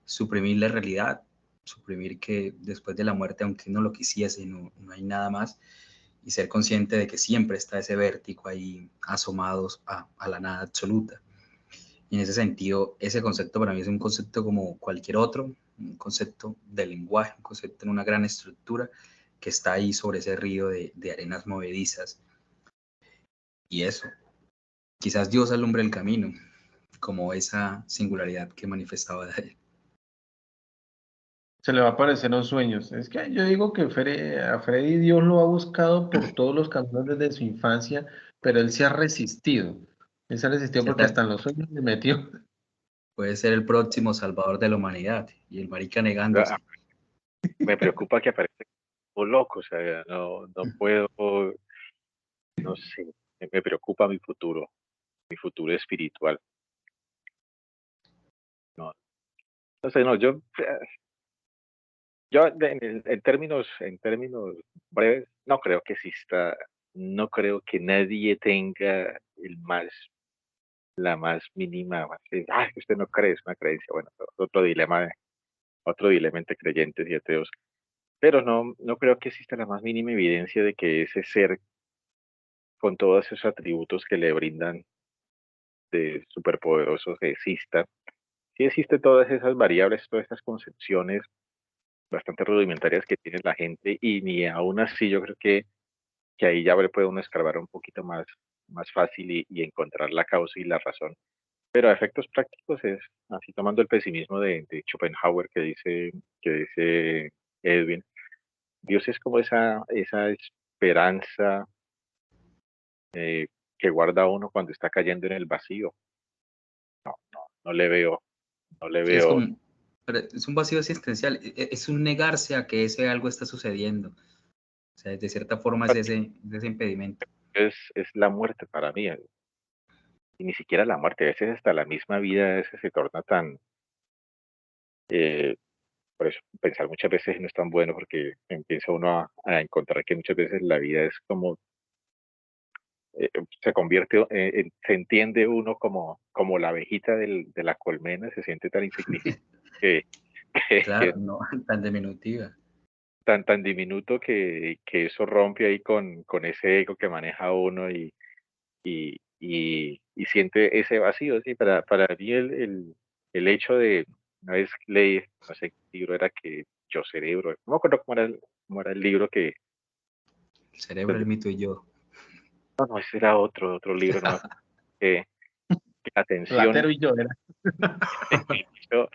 suprimir la realidad, suprimir que después de la muerte, aunque uno lo quisiese, no hay nada más, y ser consciente de que siempre está ese vértigo ahí asomados a la nada absoluta. Y en ese sentido, ese concepto para mí es un concepto como cualquier otro, un concepto de lenguaje, un concepto en una gran estructura que está ahí sobre ese río de arenas movedizas. Y eso, quizás Dios alumbre el camino, como esa singularidad que manifestaba de él. Se le va a aparecer los sueños. Es que yo digo que a Freddy Dios lo ha buscado por todos los caminos desde su infancia, pero él se ha resistido. Él se ha resistido porque hasta en los sueños le metió. Puede ser el próximo salvador de la humanidad y el marica Ah, negándose. me preocupa que aparezca como loco, o sea, no puedo, no sé, me preocupa mi futuro espiritual. No, no sé, no, yo en términos breves, no creo que exista, no creo que nadie tenga la más mínima, que usted no cree, es una creencia, bueno, otro dilema entre creyentes y ateos, pero no creo que exista la más mínima evidencia de que ese ser con todos esos atributos que le brindan de superpoderosos exista. Sí existen todas esas variables, todas estas concepciones bastante rudimentarias que tiene la gente y ni aún así yo creo que ahí ya le puede uno escarbar un poquito más fácil y encontrar la causa y la razón. Pero a efectos prácticos es, así tomando el pesimismo de Schopenhauer que dice Edwin, Dios es como esa esperanza que guarda uno cuando está cayendo en el vacío. No le veo, no le Sí, es veo. como, pero es un vacío existencial, es un negarse a que ese algo está sucediendo. O sea, de cierta forma es ese impedimento. Es la muerte para mí, y ni siquiera la muerte, a veces hasta la misma vida a veces se torna tan, eh, por eso pensar muchas veces no es tan bueno porque empieza uno a encontrar que muchas veces la vida es como, se convierte, se entiende uno como la abejita de la colmena, se siente tan insignificante que, que Claro, no tan diminutiva. tan diminuto que eso rompe ahí con ese ego que maneja uno y siente ese vacío, sí, para mí el hecho de, una vez leí, no sé qué libro era que Yo Cerebro, no me acuerdo cómo era el libro que, El cerebro, pues, el mito y yo. no, ese era otro libro, no me acuerdo, que la atención, Platero y yo era. el hecho,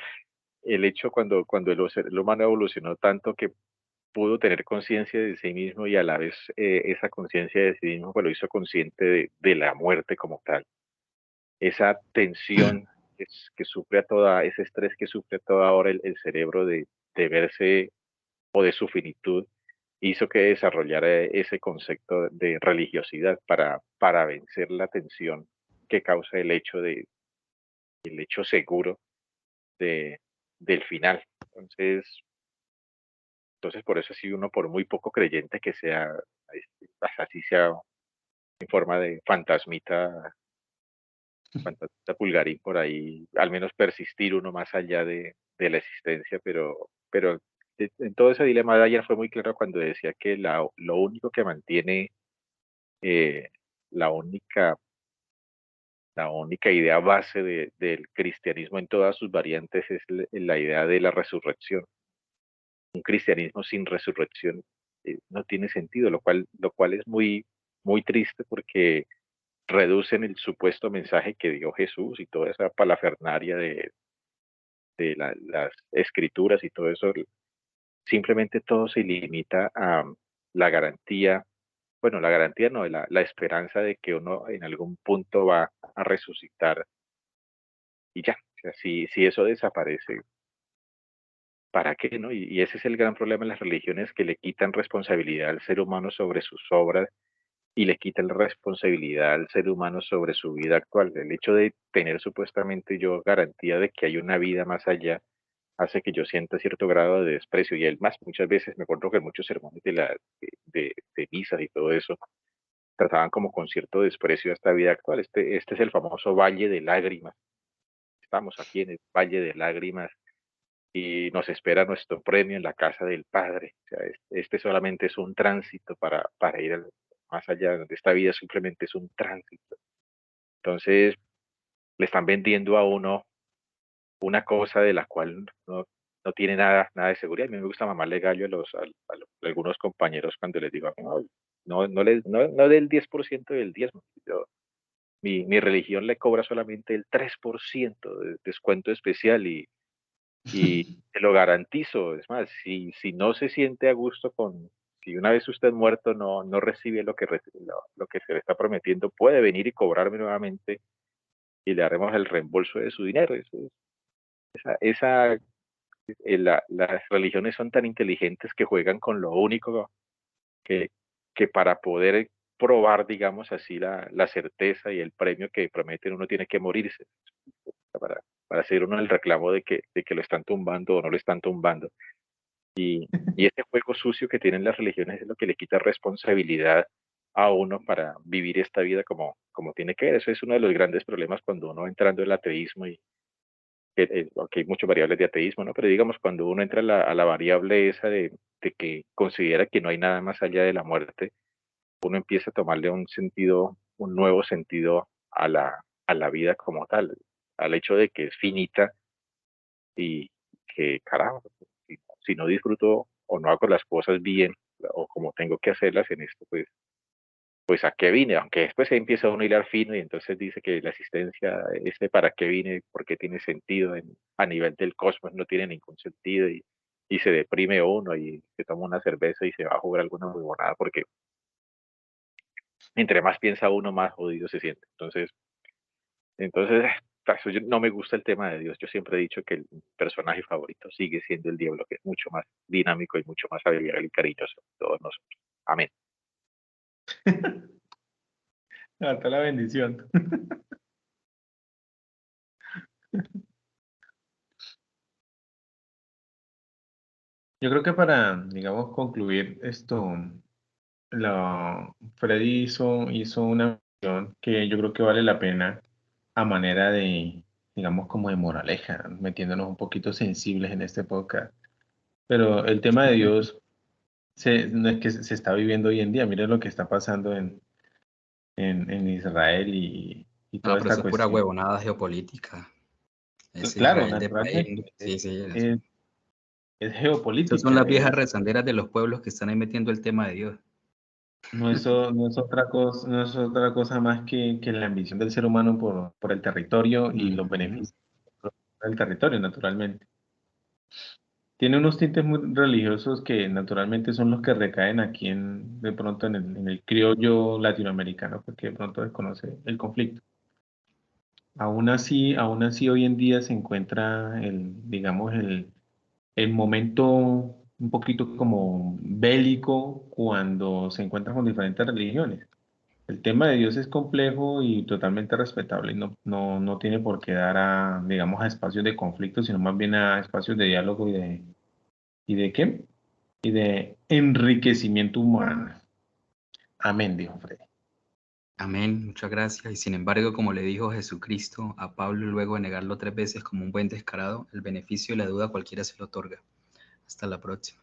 el hecho cuando el humano evolucionó tanto que pudo tener conciencia de sí mismo y a la vez esa conciencia de sí mismo pues lo hizo consciente de la muerte como tal. Esa tensión que sufre a toda, ese estrés que sufre a toda hora el cerebro de verse o de su finitud, hizo que desarrollara ese concepto de religiosidad para vencer la tensión que causa el hecho seguro de, del final. Entonces, entonces, por eso sí uno, por muy poco creyente que sea, así sea en forma de fantasmita pulgarín por ahí, al menos persistir uno más allá de la existencia, pero en todo ese dilema de ayer fue muy claro cuando decía que lo único que mantiene eh, la única, la única idea base del cristianismo en todas sus variantes es la idea de la resurrección. Un cristianismo sin resurrección no tiene sentido, lo cual es muy triste porque reducen el supuesto mensaje que dio Jesús y toda esa palafernaria de las escrituras y todo eso, simplemente todo se limita a la garantía, bueno, la garantía no, la esperanza de que uno en algún punto va a resucitar y ya, o sea, si eso desaparece, ¿para qué, no? Y ese es el gran problema en las religiones, que le quitan responsabilidad al ser humano sobre sus obras y le quitan la responsabilidad al ser humano sobre su vida actual. El hecho de tener supuestamente yo garantía de que hay una vida más allá hace que yo sienta cierto grado de desprecio. Y más, muchas veces me acuerdo que en muchos sermones de misas y todo eso trataban como con cierto desprecio a esta vida actual. Este es el famoso valle de lágrimas. Estamos aquí en el valle de lágrimas y nos espera nuestro premio en la casa del Padre. O sea, este solamente es un tránsito para ir más allá, donde esta vida simplemente es un tránsito. Entonces, le están vendiendo a uno una cosa de la cual no tiene nada de seguridad. A mí me gusta mamarle gallo a algunos compañeros cuando les digo, no del 10% del diezmo. Mi religión le cobra solamente el 3% de descuento especial y te lo garantizo. Es más, si no se siente a gusto si una vez usted muerto no recibe lo que se le está prometiendo, puede venir y cobrarme nuevamente y le haremos el reembolso de su dinero. Esa las religiones son tan inteligentes que juegan con lo único que, que para poder probar, digamos así, la certeza y el premio que prometen, uno tiene que morirse para hacer uno el reclamo de que lo están tumbando o no lo están tumbando. Y este juego sucio que tienen las religiones es lo que le quita responsabilidad a uno para vivir esta vida como tiene que ver. Eso es uno de los grandes problemas cuando uno va entrando en el ateísmo y aunque hay muchas variables de ateísmo, ¿no? Pero digamos, cuando uno entra a la variable esa de que considera que no hay nada más allá de la muerte, uno empieza a tomarle un nuevo sentido a la vida como tal, al hecho de que es finita y que, carajo, si no disfruto o no hago las cosas bien o como tengo que hacerlas en esto, pues pues a qué vine, aunque después se empieza uno a hilar fino y entonces dice que la existencia, para qué vine, porque tiene sentido a nivel del cosmos, no tiene ningún sentido y se deprime uno y se toma una cerveza y se va a jugar alguna huevonada porque entre más piensa uno, más jodido se siente. Entonces, no me gusta el tema de Dios. Yo siempre he dicho que el personaje favorito sigue siendo el diablo, que es mucho más dinámico y mucho más agradable y cariñoso de todos nosotros. Amén. Hasta la bendición. Yo creo que para, digamos, concluir esto, Freddy hizo una mención que yo creo que vale la pena a manera de, digamos, como de moraleja, metiéndonos un poquito sensibles en este podcast. Pero el tema de Dios no es que se está viviendo hoy en día. Miren lo que está pasando en Israel y No, toda pero esta eso es pura cuestión. huevonada geopolítica. Ese Claro, Israel de país. naturalmente, Sí, sí. es Esas son geopolítica, las viejas rezanderas de los pueblos que están ahí metiendo el tema de Dios. no es otra cosa, no es otra cosa más que la ambición del ser humano por el territorio y los Ujú. beneficios del territorio, naturalmente. Tiene unos tintes muy religiosos que naturalmente son los que recaen aquí de pronto en el criollo latinoamericano, porque de pronto desconoce el conflicto. Aún así hoy en día se encuentra digamos, el momento un poquito como bélico cuando se encuentran con diferentes religiones. El tema de Dios es complejo y totalmente respetable y no tiene por qué dar digamos, a espacios de conflicto, sino más bien a espacios de diálogo ¿y de qué? Y de enriquecimiento humano. Amén, dijo Freddy. Amén, muchas gracias. Y sin embargo, como le dijo Jesucristo a Pablo luego de negarlo 3 veces como un buen descarado, el beneficio de la duda cualquiera se lo otorga. Hasta la próxima.